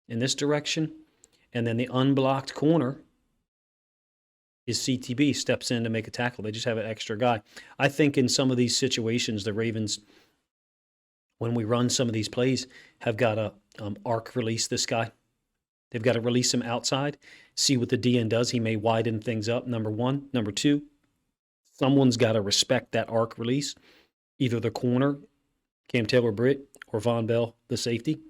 in this direction. And then the unblocked corner is CTB, steps in to make a tackle. They just have an extra guy. I think in some of these situations, the Ravens, when we run some of these plays, have got to arc release this guy. They've got to release him outside, see what the DN does. He may widen things up, number one. Number two, someone's got to respect that arc release, either the corner, Cam Taylor-Britt, or Von Bell, the safety.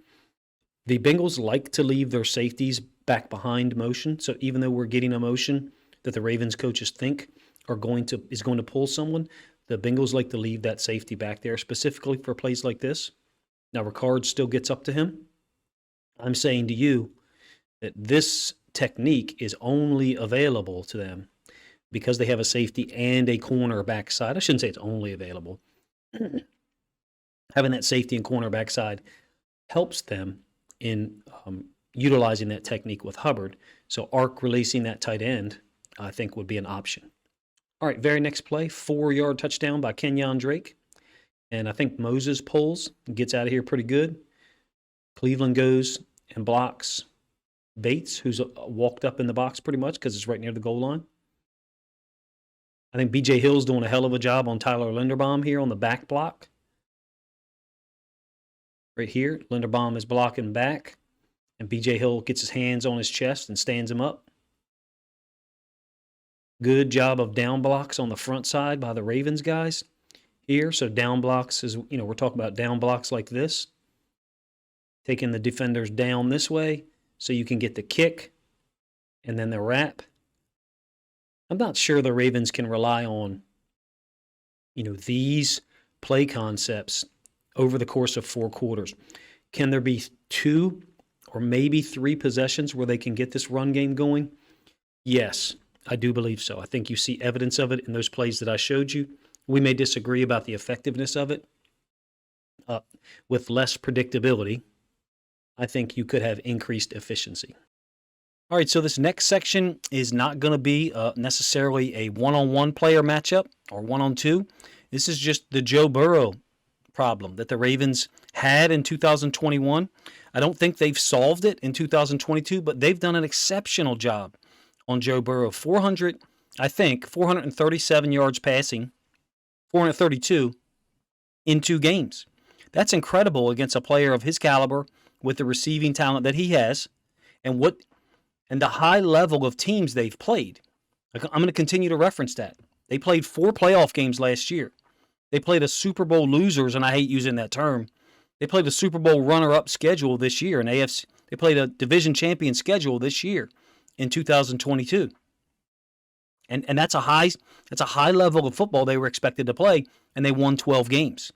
The Bengals like to leave their safeties back behind motion. So even though we're getting a motion that the Ravens coaches think is going to pull someone, the Bengals like to leave that safety back there, specifically for plays like this. Now, Ricard still gets up to him. I'm saying to you that this technique is only available to them because they have a safety and a corner backside. I shouldn't say it's only available. Having that safety and corner backside helps them in utilizing that technique with Hubbard. So arc releasing that tight end, I think, would be an option. All right, very next play, 4-yard touchdown by Kenyon Drake. And I think Moses pulls and gets out of here pretty good. Cleveland goes and blocks Bates, who's walked up in the box pretty much because it's right near the goal line. I think B.J. Hill's doing a hell of a job on Tyler Linderbaum here on the back block. Right here, Linderbaum is blocking back, and B.J. Hill gets his hands on his chest and stands him up. Good job of down blocks on the front side by the Ravens guys here. So down blocks is, we're talking about down blocks like this. Taking the defenders down this way so you can get the kick and then the wrap. I'm not sure the Ravens can rely on, these play concepts over the course of 4 quarters. Can there be 2 or maybe 3 possessions where they can get this run game going? Yes, I do believe so. I think you see evidence of it in those plays that I showed you. We may disagree about the effectiveness of it. With less predictability, I think you could have increased efficiency. All right, so this next section is not going to be necessarily a one-on-one player matchup or one-on-two. This is just the Joe Burrow problem that the Ravens had in 2021. I don't think they've solved it in 2022, but they've done an exceptional job on Joe Burrow. 437 yards passing, 432 in 2 games. That's incredible against a player of his caliber with the receiving talent that he has and the high level of teams they've played. I'm going to continue to reference that. They played 4 playoff games last year. They played a Super Bowl losers, and I hate using that term. They played a Super Bowl runner-up schedule this year in AFC. They played a division champion schedule this year in 2022. And that's a high level of football they were expected to play, and they won 12 games.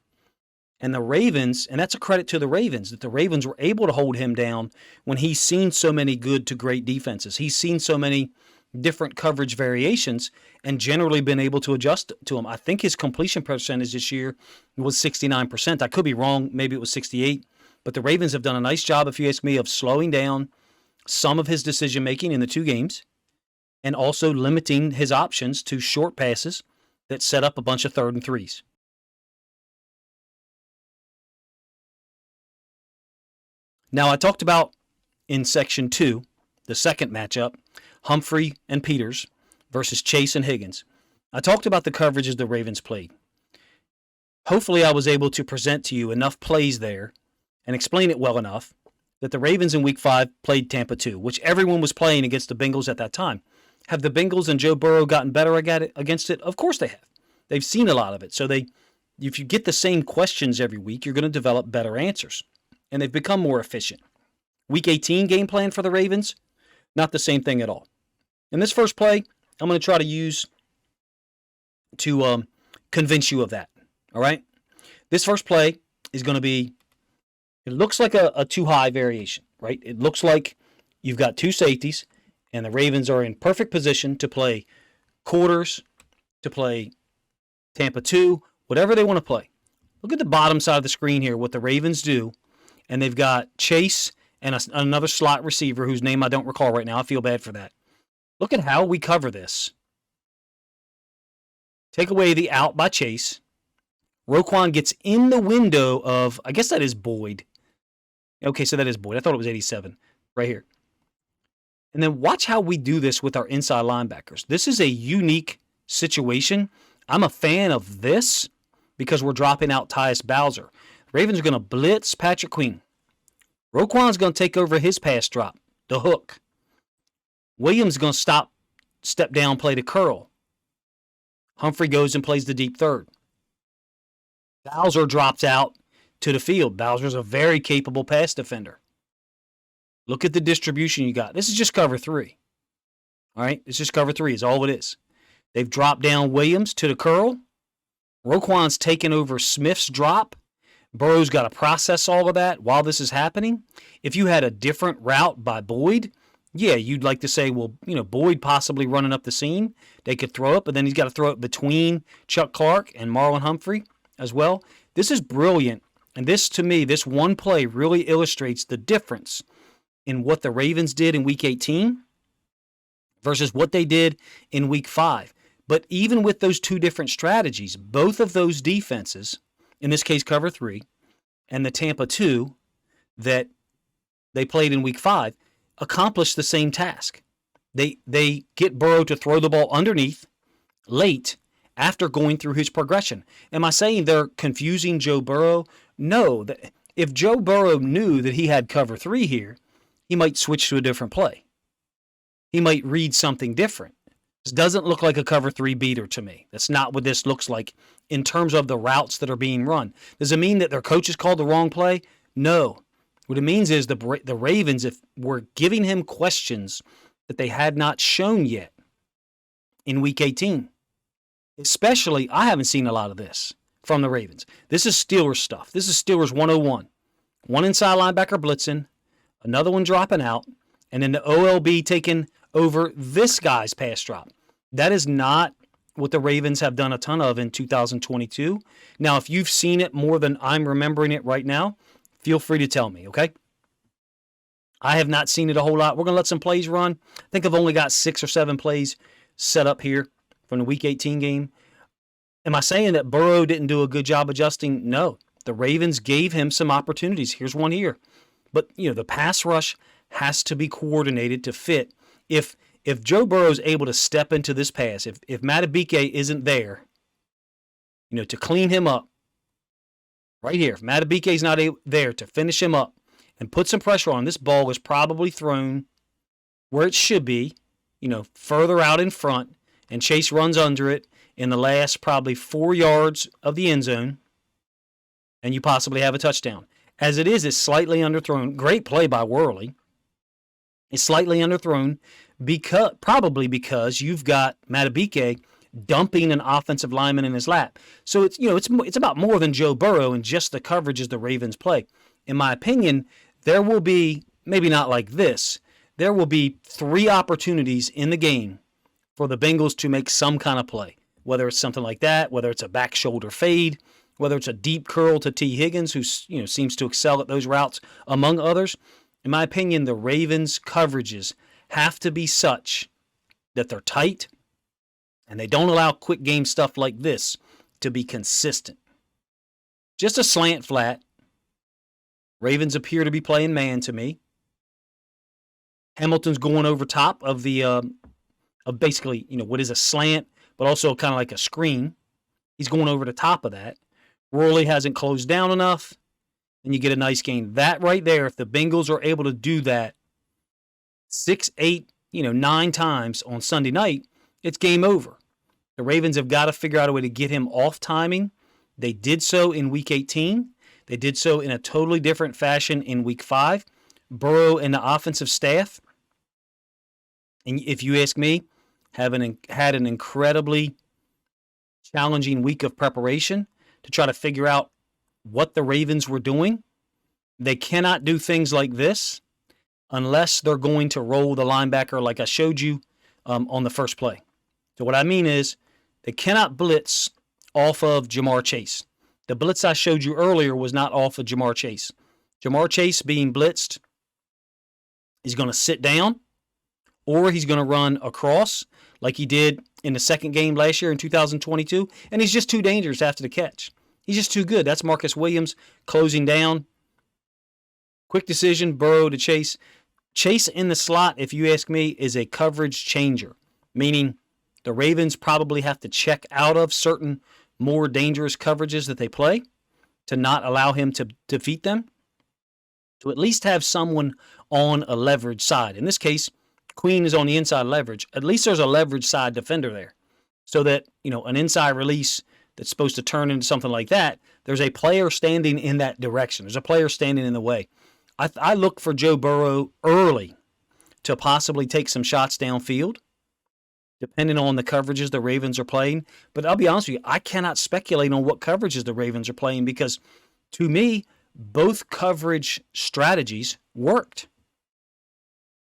And the Ravens, and that's a credit to the Ravens, that the Ravens were able to hold him down when he's seen so many good to great defenses. He's seen so many different coverage variations and generally been able to adjust to them. I think his completion percentage this year was 69%. I could be wrong. Maybe it was 68. But the Ravens have done a nice job, if you ask me, of slowing down some of his decision-making in the 2 games and also limiting his options to short passes that set up a bunch of 3rd and 3s. Now, I talked about in Section 2, the second matchup, Humphrey and Peters versus Chase and Higgins. I talked about the coverages the Ravens played. Hopefully, I was able to present to you enough plays there and explain it well enough that the Ravens in Week 5 played Tampa 2, which everyone was playing against the Bengals at that time. Have the Bengals and Joe Burrow gotten better against it? Of course they have. They've seen a lot of it. So if you get the same questions every week, you're going to develop better answers. And they've become more efficient. Week 18 game plan for the Ravens, not the same thing at all. In this first play, I'm going to try to use to convince you of that. All right? This first play is going to be, it looks like a too high variation, right? It looks like you've got 2 safeties, and the Ravens are in perfect position to play quarters, to play Tampa 2, whatever they want to play. Look at the bottom side of the screen here, what the Ravens do. And they've got Chase and another slot receiver whose name I don't recall right now. I feel bad for that. Look at how we cover this. Take away the out by Chase. Roquan gets in the window of, I guess that is Boyd. Okay, so that is Boyd. I thought it was 87 right here. And then watch how we do this with our inside linebackers. This is a unique situation. I'm a fan of this because we're dropping out Tyus Bowser. Ravens are going to blitz Patrick Queen. Roquan's going to take over his pass drop, the hook. Williams is going to step down, play the curl. Humphrey goes and plays the deep third. Bowser drops out to the field. Bowser's a very capable pass defender. Look at the distribution you got. This is just cover 3. All right? It's just cover 3 is all it is. They've dropped down Williams to the curl. Roquan's taken over Smith's drop. Burrow's got to process all of that while this is happening. If you had a different route by Boyd, yeah, you'd like to say, well, Boyd possibly running up the seam. They could throw it, but then he's got to throw it between Chuck Clark and Marlon Humphrey as well. This is brilliant. And this, to me, this one play really illustrates the difference in what the Ravens did in Week 18 versus what they did in Week 5. But even with those two different strategies, both of those defenses, in this case cover 3, and the Tampa 2 that they played in Week 5, accomplished the same task. They get Burrow to throw the ball underneath late after going through his progression. Am I saying they're confusing Joe Burrow? No. If Joe Burrow knew that he had cover 3 here, he might switch to a different play. He might read something different. This doesn't look like a cover 3 beater to me. That's not what this looks like in terms of the routes that are being run. Does it mean that their coaches called the wrong play? No. What it means is the Ravens, if we're giving him questions that they had not shown yet in Week 18, especially, I haven't seen a lot of this from the Ravens. This is Steelers stuff. This is Steelers 101. One inside linebacker blitzing, another one dropping out, and then the OLB taking over this guy's pass drop. That is not what the Ravens have done a ton of in 2022. Now, if you've seen it more than I'm remembering it right now, feel free to tell me, okay? I have not seen it a whole lot. We're going to let some plays run. I think I've only got 6 or 7 plays set up here from the Week 18 game. Am I saying that Burrow didn't do a good job adjusting? No. The Ravens gave him some opportunities. Here's one here. But, the pass rush has to be coordinated to fit. If Joe Burrow is able to step into this pass, if Matabike isn't there, to clean him up, right here, if Matabike is not there to finish him up and put some pressure on, this ball is probably thrown where it should be, further out in front, and Chase runs under it in the last probably 4 yards of the end zone, and you possibly have a touchdown. As it is, it's slightly underthrown. Great play by Worley. It's slightly underthrown probably because you've got Matabike dumping an offensive lineman in his lap. So it's about more than Joe Burrow and just the coverages the Ravens play. In my opinion, there will be, maybe not like this, there will be 3 opportunities in the game for the Bengals to make some kind of play. Whether it's something like that, whether it's a back shoulder fade, whether it's a deep curl to T. Higgins, who seems to excel at those routes, among others. In my opinion, the Ravens' coverages have to be such that they're tight and they don't allow quick game stuff like this to be consistent. Just a slant flat. Ravens appear to be playing man to me. Hamilton's going over top of the of basically, what is a slant, but also kind of like a screen. He's going over the top of that. Worley hasn't closed down enough, and you get a nice gain. That right there, if the Bengals are able to do that 6, 8, 9 times on Sunday night, it's game over. The Ravens have got to figure out a way to get him off timing. They did so in Week 18. They did so in a totally different fashion in Week 5. Burrow and the offensive staff, and if you ask me, had an incredibly challenging week of preparation to try to figure out what the Ravens were doing. They cannot do things like this unless they're going to roll the linebacker like I showed you on the first play. So what I mean is they cannot blitz off of Jamar Chase. The blitz I showed you earlier was not off of Jamar Chase. Jamar Chase being blitzed is going to sit down, or he's going to run across like he did in the second game last year in 2022, and he's just too dangerous after the catch. He's just too good. That's Marcus Williams closing down. Quick decision, Burrow to Chase. Chase in the slot, if you ask me, is a coverage changer, meaning the Ravens probably have to check out of certain more dangerous coverages that they play to not allow him to defeat them, to at least have someone on a leverage side. In this case, Queen is on the inside leverage. At least there's a leverage side defender there so that, an inside release that's supposed to turn into something like that, there's a player standing in that direction. There's a player standing in the way. I look for Joe Burrow early to possibly take some shots downfield, depending on the coverages the Ravens are playing. But I'll be honest with you, I cannot speculate on what coverages the Ravens are playing because, to me, both coverage strategies worked.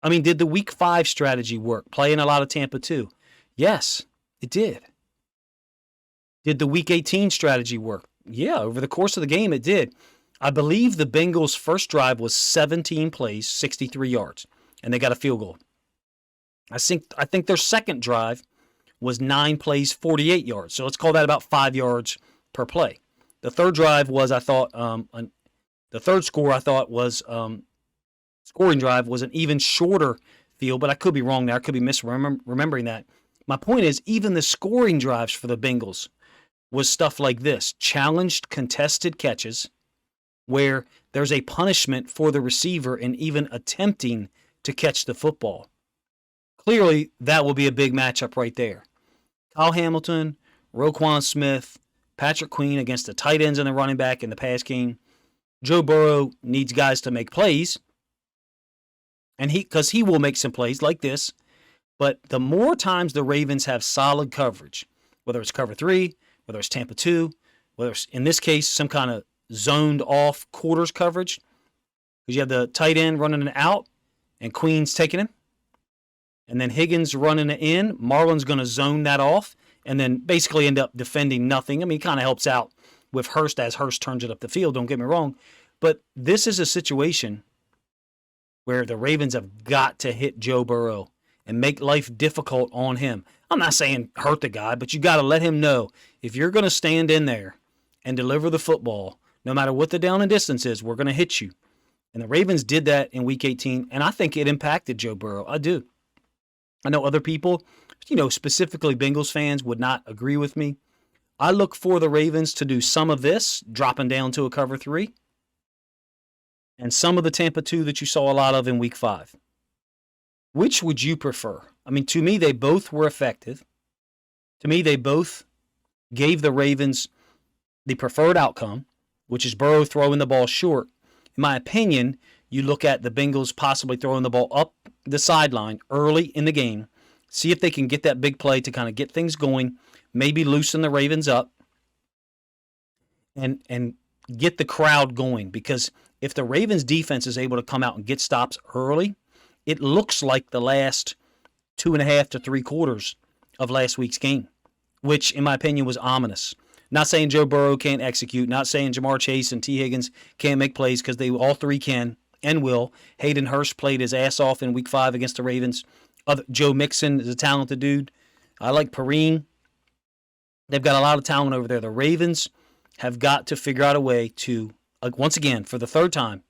I mean, did the Week 5 strategy work, playing a lot of Tampa 2? Yes, it did. Did the Week 18 strategy work? Yeah, over the course of the game, it did. I believe the Bengals' first drive was 17 plays, 63 yards, and they got a field goal. I think their second drive was 9 plays, 48 yards. So let's call that about 5 yards per play. The third drive was, the third score I thought was scoring drive was an even shorter field, but I could be wrong there. I could be misremembering that. My point is, even the scoring drives for the Bengals was stuff like this: challenged, contested catches, where there's a punishment for the receiver in even attempting to catch the football. Clearly, that will be a big matchup right there. Kyle Hamilton, Roquan Smith, Patrick Queen against the tight ends and the running back in the pass game. Joe Burrow needs guys to make plays, and because he will make some plays like this. But the more times the Ravens have solid coverage, whether it's cover 3, whether it's Tampa 2, whether it's, in this case, some kind of zoned off quarters coverage, because you have the tight end running it out and Queen's taking him, and then Higgins running it in. Marlon's going to zone that off and then basically end up defending nothing. I mean, he kind of helps out with Hurst as Hurst turns it up the field, don't get me wrong. But this is a situation where the Ravens have got to hit Joe Burrow and make life difficult on him. I'm not saying hurt the guy, but you got to let him know, if you're going to stand in there and deliver the football, no matter what the down and distance is, we're going to hit you. And the Ravens did that in Week 18, and I think it impacted Joe Burrow. I do. I know other people, specifically Bengals fans, would not agree with me. I look for the Ravens to do some of this, dropping down to a cover 3, and some of the Tampa 2 that you saw a lot of in Week 5. Which would you prefer? I mean, to me, they both were effective. To me, they both gave the Ravens the preferred outcome, which is Burrow throwing the ball short. In my opinion, you look at the Bengals possibly throwing the ball up the sideline early in the game, see if they can get that big play to kind of get things going, maybe loosen the Ravens up, and get the crowd going. Because if the Ravens defense is able to come out and get stops early, it looks like the last 2.5 to 3 quarters of last week's game, which in my opinion was ominous. Not saying Joe Burrow can't execute, not saying Jamar Chase and T. Higgins can't make plays, because they all three can and will. Hayden Hurst played his ass off in Week 5 against the Ravens. Joe Mixon is a talented dude. I like Perrine. They've got a lot of talent over there. The Ravens have got to figure out a way to, once again, for the third time,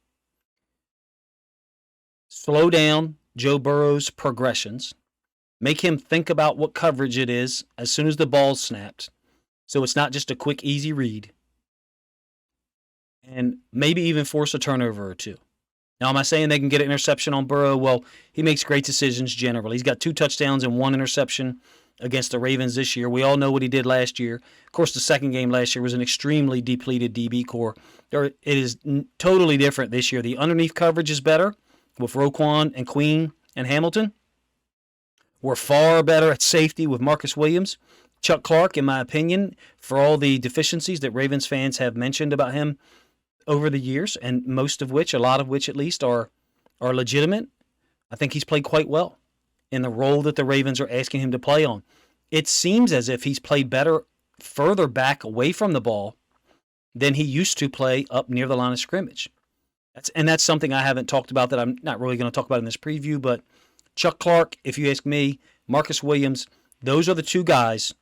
slow down Joe Burrow's progressions, make him think about what coverage it is as soon as the ball's snapped, so it's not just a quick, easy read, and maybe even force a turnover or two. Now, am I saying they can get an interception on Burrow? Well, he makes great decisions generally. He's got 2 touchdowns and 1 interception against the Ravens this year. We all know what he did last year. Of course, the second game last year was an extremely depleted DB core. It is totally different this year. The underneath coverage is better with Roquan and Queen and Hamilton. We're far better at safety with Marcus Williams. Chuck Clark, in my opinion, for all the deficiencies that Ravens fans have mentioned about him over the years, and a lot of which at least, are legitimate, I think he's played quite well in the role that the Ravens are asking him to play on. It seems as if he's played better further back away from the ball than he used to play up near the line of scrimmage. That's something I haven't talked about, that I'm not really going to talk about in this preview, but Chuck Clark, if you ask me, Marcus Williams, those are the two guys,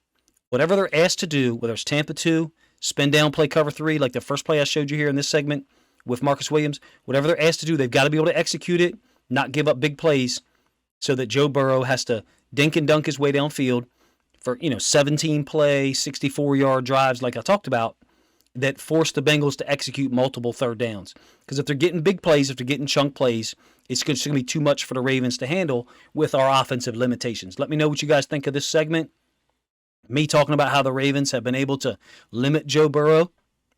whatever they're asked to do, whether it's Tampa 2, spin down, play cover 3, like the first play I showed you here in this segment with Marcus Williams, whatever they're asked to do, they've got to be able to execute it, not give up big plays so that Joe Burrow has to dink and dunk his way downfield for, 17 play, 64-yard drives like I talked about that force the Bengals to execute multiple third downs. Because if they're getting big plays, if they're getting chunk plays, it's going to be too much for the Ravens to handle with our offensive limitations. Let me know what you guys think of this segment. Me talking about how the Ravens have been able to limit Joe Burrow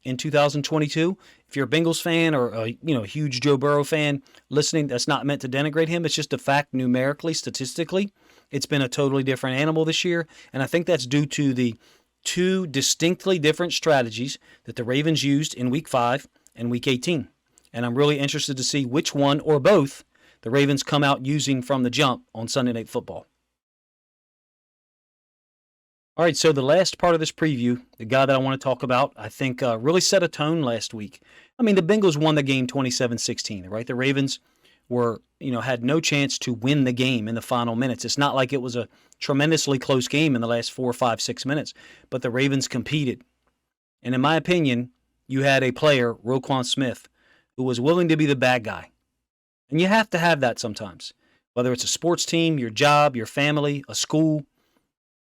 in 2022. If you're a Bengals fan or a huge Joe Burrow fan listening, that's not meant to denigrate him. It's just a fact numerically, statistically. It's been a totally different animal this year, and I think that's due to the two distinctly different strategies that the Ravens used in Week 5 and Week 18. And I'm really interested to see which one or both the Ravens come out using from the jump on Sunday Night Football. All right, so the last part of this preview, the guy that I want to talk about, I think really set a tone last week. I mean, the Bengals won the game 27-16, right? The Ravens were, had no chance to win the game in the final minutes. It's not like it was a tremendously close game in the last 4, 5, 6 minutes, but the Ravens competed. And in my opinion, you had a player, Roquan Smith, who was willing to be the bad guy. And you have to have that sometimes, whether it's a sports team, your job, your family, a school,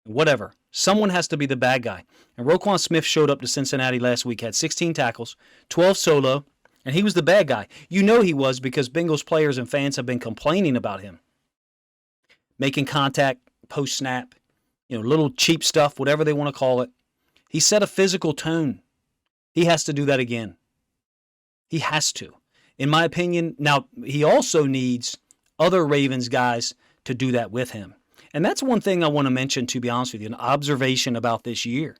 whatever. Someone has to be the bad guy. And Roquan Smith showed up to Cincinnati last week, had 16 tackles, 12 solo, and he was the bad guy. You know he was because Bengals players and fans have been complaining about him. Making contact, post-snap, little cheap stuff, whatever they want to call it. He set a physical tone. He has to do that again. He has to. In my opinion, now he also needs other Ravens guys to do that with him. And that's one thing I want to mention, to be honest with you, an observation about this year.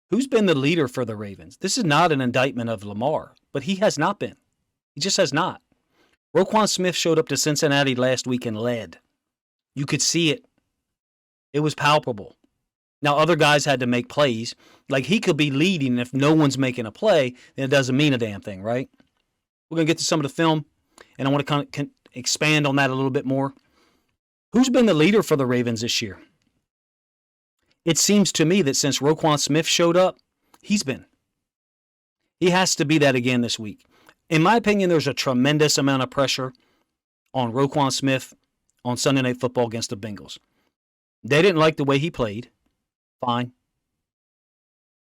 Who's been the leader for the Ravens? This is not an indictment of Lamar, but he has not been. He just has not. Roquan Smith showed up to Cincinnati last week and led. You could see it. It was palpable. Now, other guys had to make plays. Like, he could be leading, and if no one's making a play, then it doesn't mean a damn thing, right? We're going to get to some of the film, and I want to kind of expand on that a little bit more. Who's been the leader for the Ravens this year? It seems to me that since Roquan Smith showed up, he's been. He has to be that again this week. In my opinion, there's a tremendous amount of pressure on Roquan Smith on Sunday Night Football against the Bengals. They didn't like the way he played. Fine.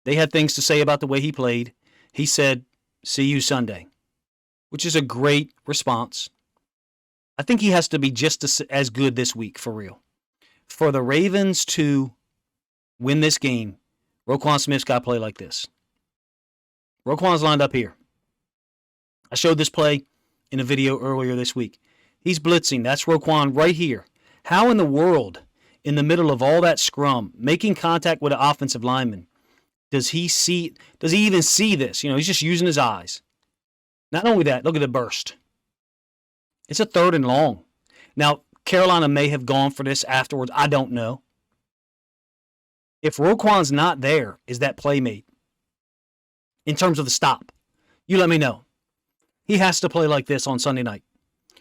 They had things to say about the way he played. He said, "See you Sunday," which is a great response. I think he has to be just as good this week, for real. For the Ravens to win this game, Roquan Smith's got to play like this. Roquan's lined up here. I showed this play in a video earlier this week. He's blitzing. That's Roquan right here. How in the world, in the middle of all that scrum, making contact with an offensive lineman, does he even see this? He's just using his eyes. Not only that, look at the burst. It's a 3rd and long. Now, Carolina may have gone for this afterwards. I don't know. If Roquan's not there, is that play made? In terms of the stop, you let me know. He has to play like this on Sunday night.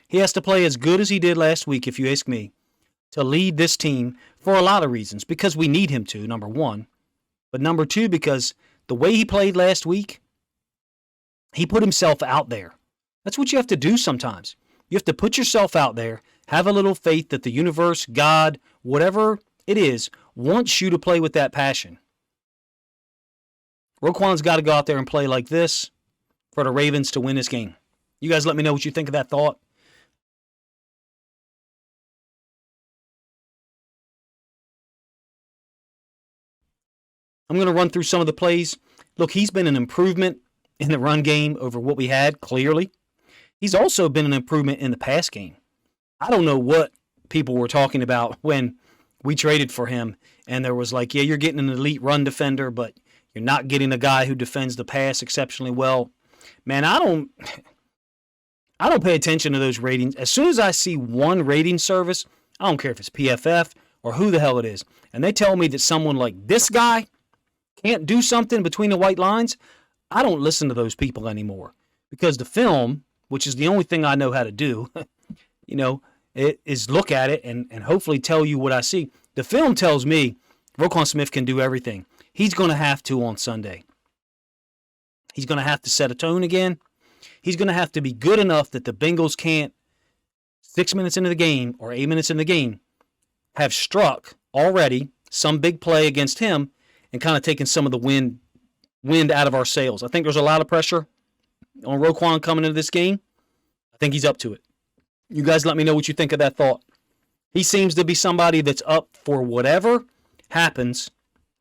He has to play as good as he did last week, if you ask me, to lead this team for a lot of reasons. Because we need him to, number one. But number two, because the way he played last week, he put himself out there. That's what you have to do sometimes. You have to put yourself out there, have a little faith that the universe, God, whatever it is, wants you to play with that passion. Roquan's got to go out there and play like this for the Ravens to win this game. You guys let me know what you think of that thought. I'm going to run through some of the plays. Look, he's been an improvement in the run game over what we had, clearly. He's also been an improvement in the pass game. I don't know what people were talking about when we traded for him, and there was like, yeah, you're getting an elite run defender, but you're not getting a guy who defends the pass exceptionally well. Man, I don't pay attention to those ratings. As soon as I see one rating service, I don't care if it's PFF or who the hell it is, and they tell me that someone like this guy can't do something between the white lines, I don't listen to those people anymore. Because the film, which is the only thing I know how to do, it is look at it and hopefully tell you what I see. The film tells me Roquan Smith can do everything. He's going to have to on Sunday. He's going to have to set a tone again. He's going to have to be good enough that the Bengals can't, 6 minutes into the game or 8 minutes in the game, have struck already some big play against him and kind of taken some of the wind out of our sails. I think there's a lot of pressure on Roquan coming into this game. I think he's up to it. You guys let me know what you think of that thought. He seems to be somebody that's up for whatever happens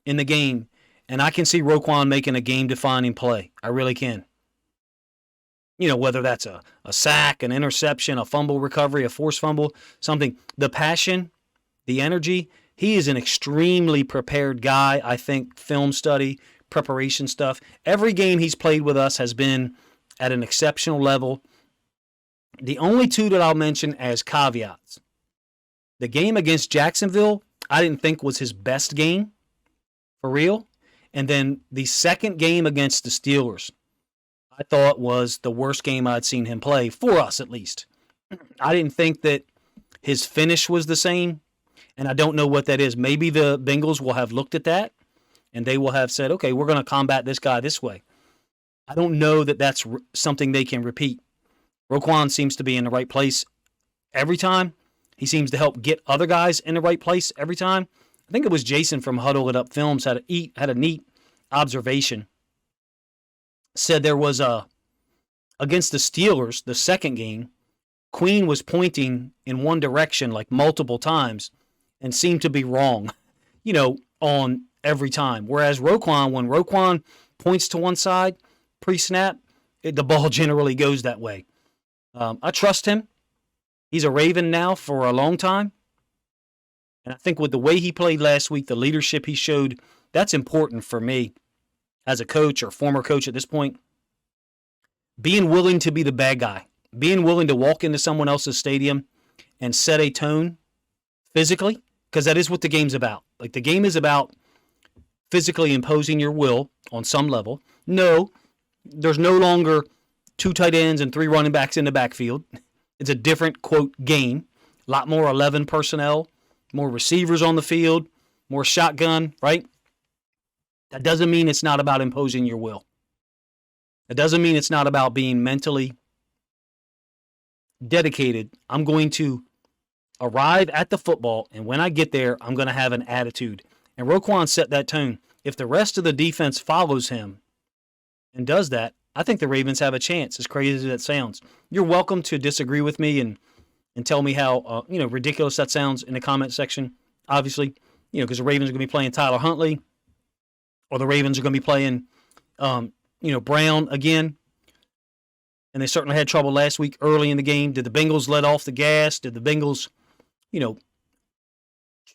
in the game, and I can see Roquan making a game-defining play. I really can. You know, whether that's a sack, an interception, a fumble recovery, a forced fumble, something. The passion, the energy, he is an extremely prepared guy. I think film study, preparation stuff. Every game he's played with us has been at an exceptional level. The only two that I'll mention as caveats. The game against Jacksonville, I didn't think was his best game, for real. And then the second game against the Steelers, I thought was the worst game I'd seen him play, for us at least. I didn't think that his finish was the same, and I don't know what that is. Maybe the Bengals will have looked at that, and they will have said, okay, we're going to combat this guy this way. I don't know that that's something they can repeat. Roquan seems to be in the right place every time. He seems to help get other guys in the right place every time. I think it was Jason from Huddle It Up Films had a neat observation. Said there was against the Steelers, the second game, Queen was pointing in one direction like multiple times and seemed to be wrong, on every time. Whereas Roquan, when Roquan points to one side pre-snap, the ball generally goes that way. I trust him. He's a Raven now for a long time. And I think with the way he played last week, the leadership he showed, that's important for me as a coach or former coach at this point. Being willing to be the bad guy. Being willing to walk into someone else's stadium and set a tone physically, because that is what the game's about. Like, the game is about physically imposing your will on some level. No, there's no longer 2 tight ends and 3 running backs in the backfield. It's a different, quote, game. A lot more 11 personnel, more receivers on the field, more shotgun, right? That doesn't mean it's not about imposing your will. It doesn't mean it's not about being mentally dedicated. I'm going to arrive at the football, and when I get there, I'm going to have an attitude. And Roquan set that tone. If the rest of the defense follows him and does that, I think the Ravens have a chance, as crazy as that sounds. You're welcome to disagree with me and tell me how ridiculous that sounds in the comment section, obviously, because the Ravens are going to be playing Tyler Huntley, or the Ravens are going to be playing Brown again. And they certainly had trouble last week early in the game. Did the Bengals let off the gas? Did the Bengals,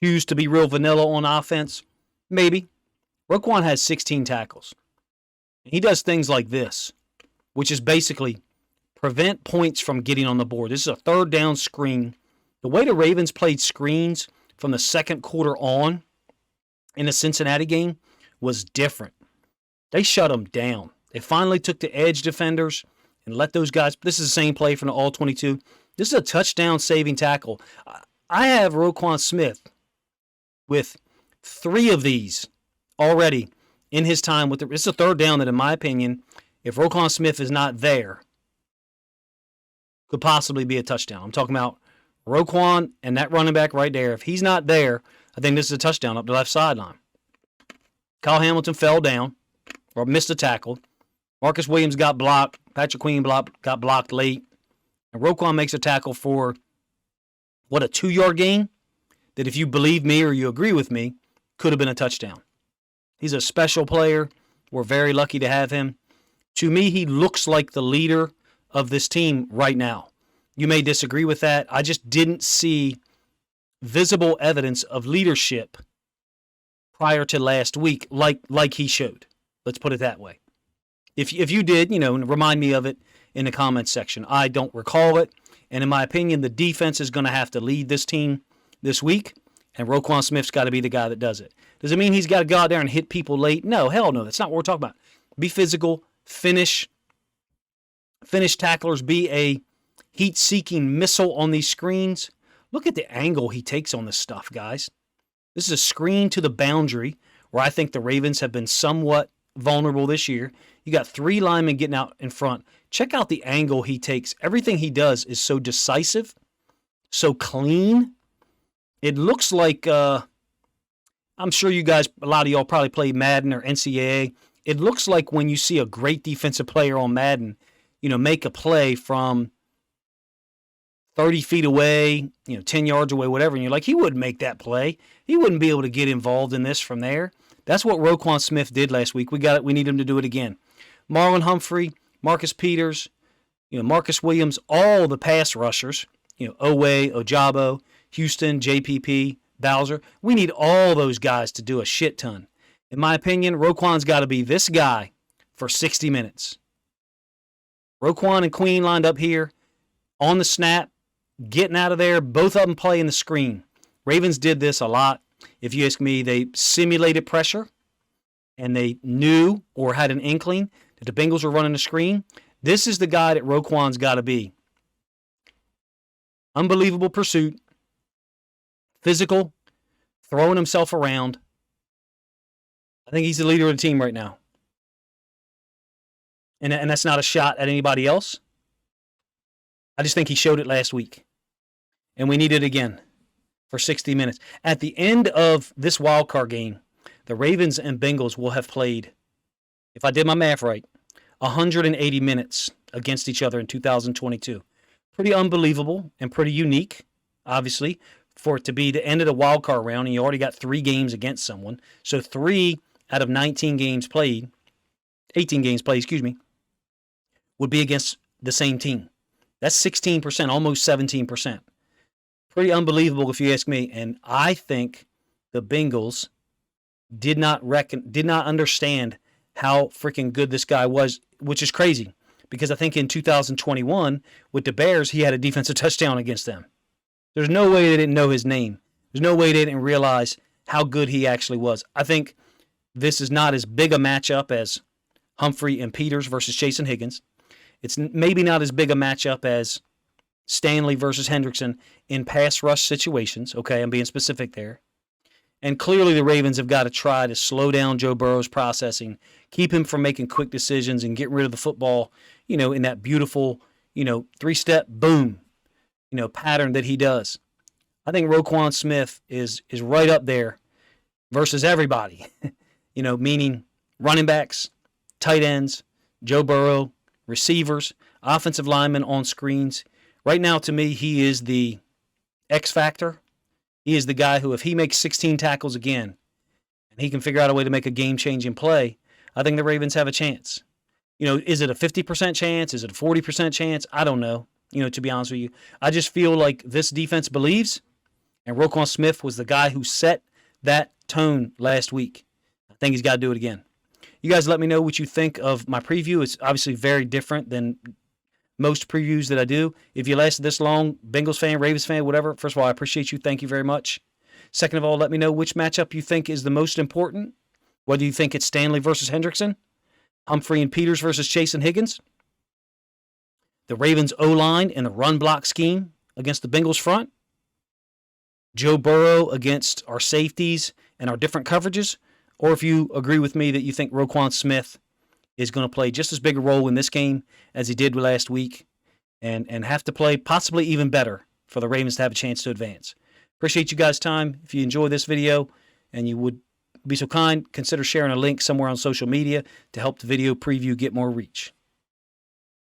choose to be real vanilla on offense? Maybe. Roquan has 16 tackles. He does things like this, which is basically prevent points from getting on the board. This is a third down screen. The way the Ravens played screens from the second quarter on in the Cincinnati game was different. They shut them down. They finally took the edge defenders and let those guys. This is the same play from the All-22. This is a touchdown-saving tackle. I have Roquan Smith with 3 of these already in his time with it's a third down that, in my opinion, if Roquan Smith is not there, could possibly be a touchdown. I'm talking about Roquan and that running back right there. If he's not there, I think this is a touchdown up the left sideline. Kyle Hamilton fell down or missed a tackle. Marcus Williams got blocked. Patrick Queen got blocked late. And Roquan makes a tackle for, a 2-yard gain that, if you believe me or you agree with me, could have been a touchdown. He's a special player. We're very lucky to have him. To me, he looks like the leader of this team right now. You may disagree with that. I just didn't see visible evidence of leadership prior to last week like he showed. Let's put it that way. If you did, remind me of it in the comments section. I don't recall it. And in my opinion, the defense is going to have to lead this team this week. And Roquan Smith's got to be the guy that does it. Does it mean he's got to go out there and hit people late? No, hell no. That's not what we're talking about. Be physical, finish tacklers, be a heat-seeking missile on these screens. Look at the angle he takes on this stuff, guys. This is a screen to the boundary where I think the Ravens have been somewhat vulnerable this year. You got 3 linemen getting out in front. Check out the angle he takes. Everything he does is so decisive, so clean. It looks like, I'm sure you guys, a lot of y'all probably play Madden or NCAA. It looks like when you see a great defensive player on Madden, make a play from 30 feet away, 10 yards away, whatever, and you're like, he wouldn't make that play. He wouldn't be able to get involved in this from there. That's what Roquan Smith did last week. We got it. We need him to do it again. Marlon, Humphrey, Marcus Peters, Marcus Williams, all the pass rushers, Owe, Ojabo, Houston, JPP, Bowser. We need all those guys to do a shit ton. In my opinion, Roquan's got to be this guy for 60 minutes. Roquan and Queen lined up here on the snap, getting out of there, both of them playing the screen. Ravens did this a lot. If you ask me, they simulated pressure, and they knew or had an inkling that the Bengals were running the screen. This is the guy that Roquan's got to be. Unbelievable pursuit, physical, throwing himself around. I think he's the leader of the team right now. And that's not a shot at anybody else. I just think he showed it last week. And we need it again for 60 minutes. At the end of this wild card game, the Ravens and Bengals will have played, if I did my math right, 180 minutes against each other in 2022. Pretty unbelievable and pretty unique, obviously, for it to be the end of the wild card round, and you already got 3 games against someone. So 3 out of 18 games played, would be against the same team. That's 16%, almost 17%. Pretty unbelievable if you ask me. And I think the Bengals did not understand how freaking good this guy was, which is crazy. Because I think in 2021, with the Bears, he had a defensive touchdown against them. There's no way they didn't know his name. There's no way they didn't realize how good he actually was. I think this is not as big a matchup as Humphrey and Peters versus Chase and Higgins. It's maybe not as big a matchup as Stanley versus Hendrickson in pass rush situations. Okay, I'm being specific there. And clearly the Ravens have got to try to slow down Joe Burrow's processing, keep him from making quick decisions, and get rid of the football, in that beautiful, 3-step boom, pattern that he does. I think Roquan Smith is right up there versus everybody, meaning running backs, tight ends, Joe Burrow, receivers, offensive linemen on screens. Right now, to me, he is the X factor. He is the guy who, if he makes 16 tackles again, and he can figure out a way to make a game-changing play, I think the Ravens have a chance. Is it a 50% chance? Is it a 40% chance? I don't know, to be honest with you. I just feel like this defense believes, and Roquan Smith was the guy who set that tone last week. I think he's got to do it again. You guys let me know what you think of my preview. It's obviously very different than most previews that I do. If you lasted this long, Bengals fan, Ravens fan, whatever, first of all, I appreciate you. Thank you very much. Second of all, let me know which matchup you think is the most important. Whether you think it's Stanley versus Hendrickson, Humphrey and Peters versus Chase and Higgins, the Ravens OLine and the run block scheme against the Bengals front, Joe Burrow against our safeties and our different coverages, or if you agree with me that you think Roquan Smith is going to play just as big a role in this game as he did last week and have to play possibly even better for the Ravens to have a chance to advance. Appreciate you guys' time. If you enjoy this video and you would be so kind, consider sharing a link somewhere on social media to help the video preview get more reach.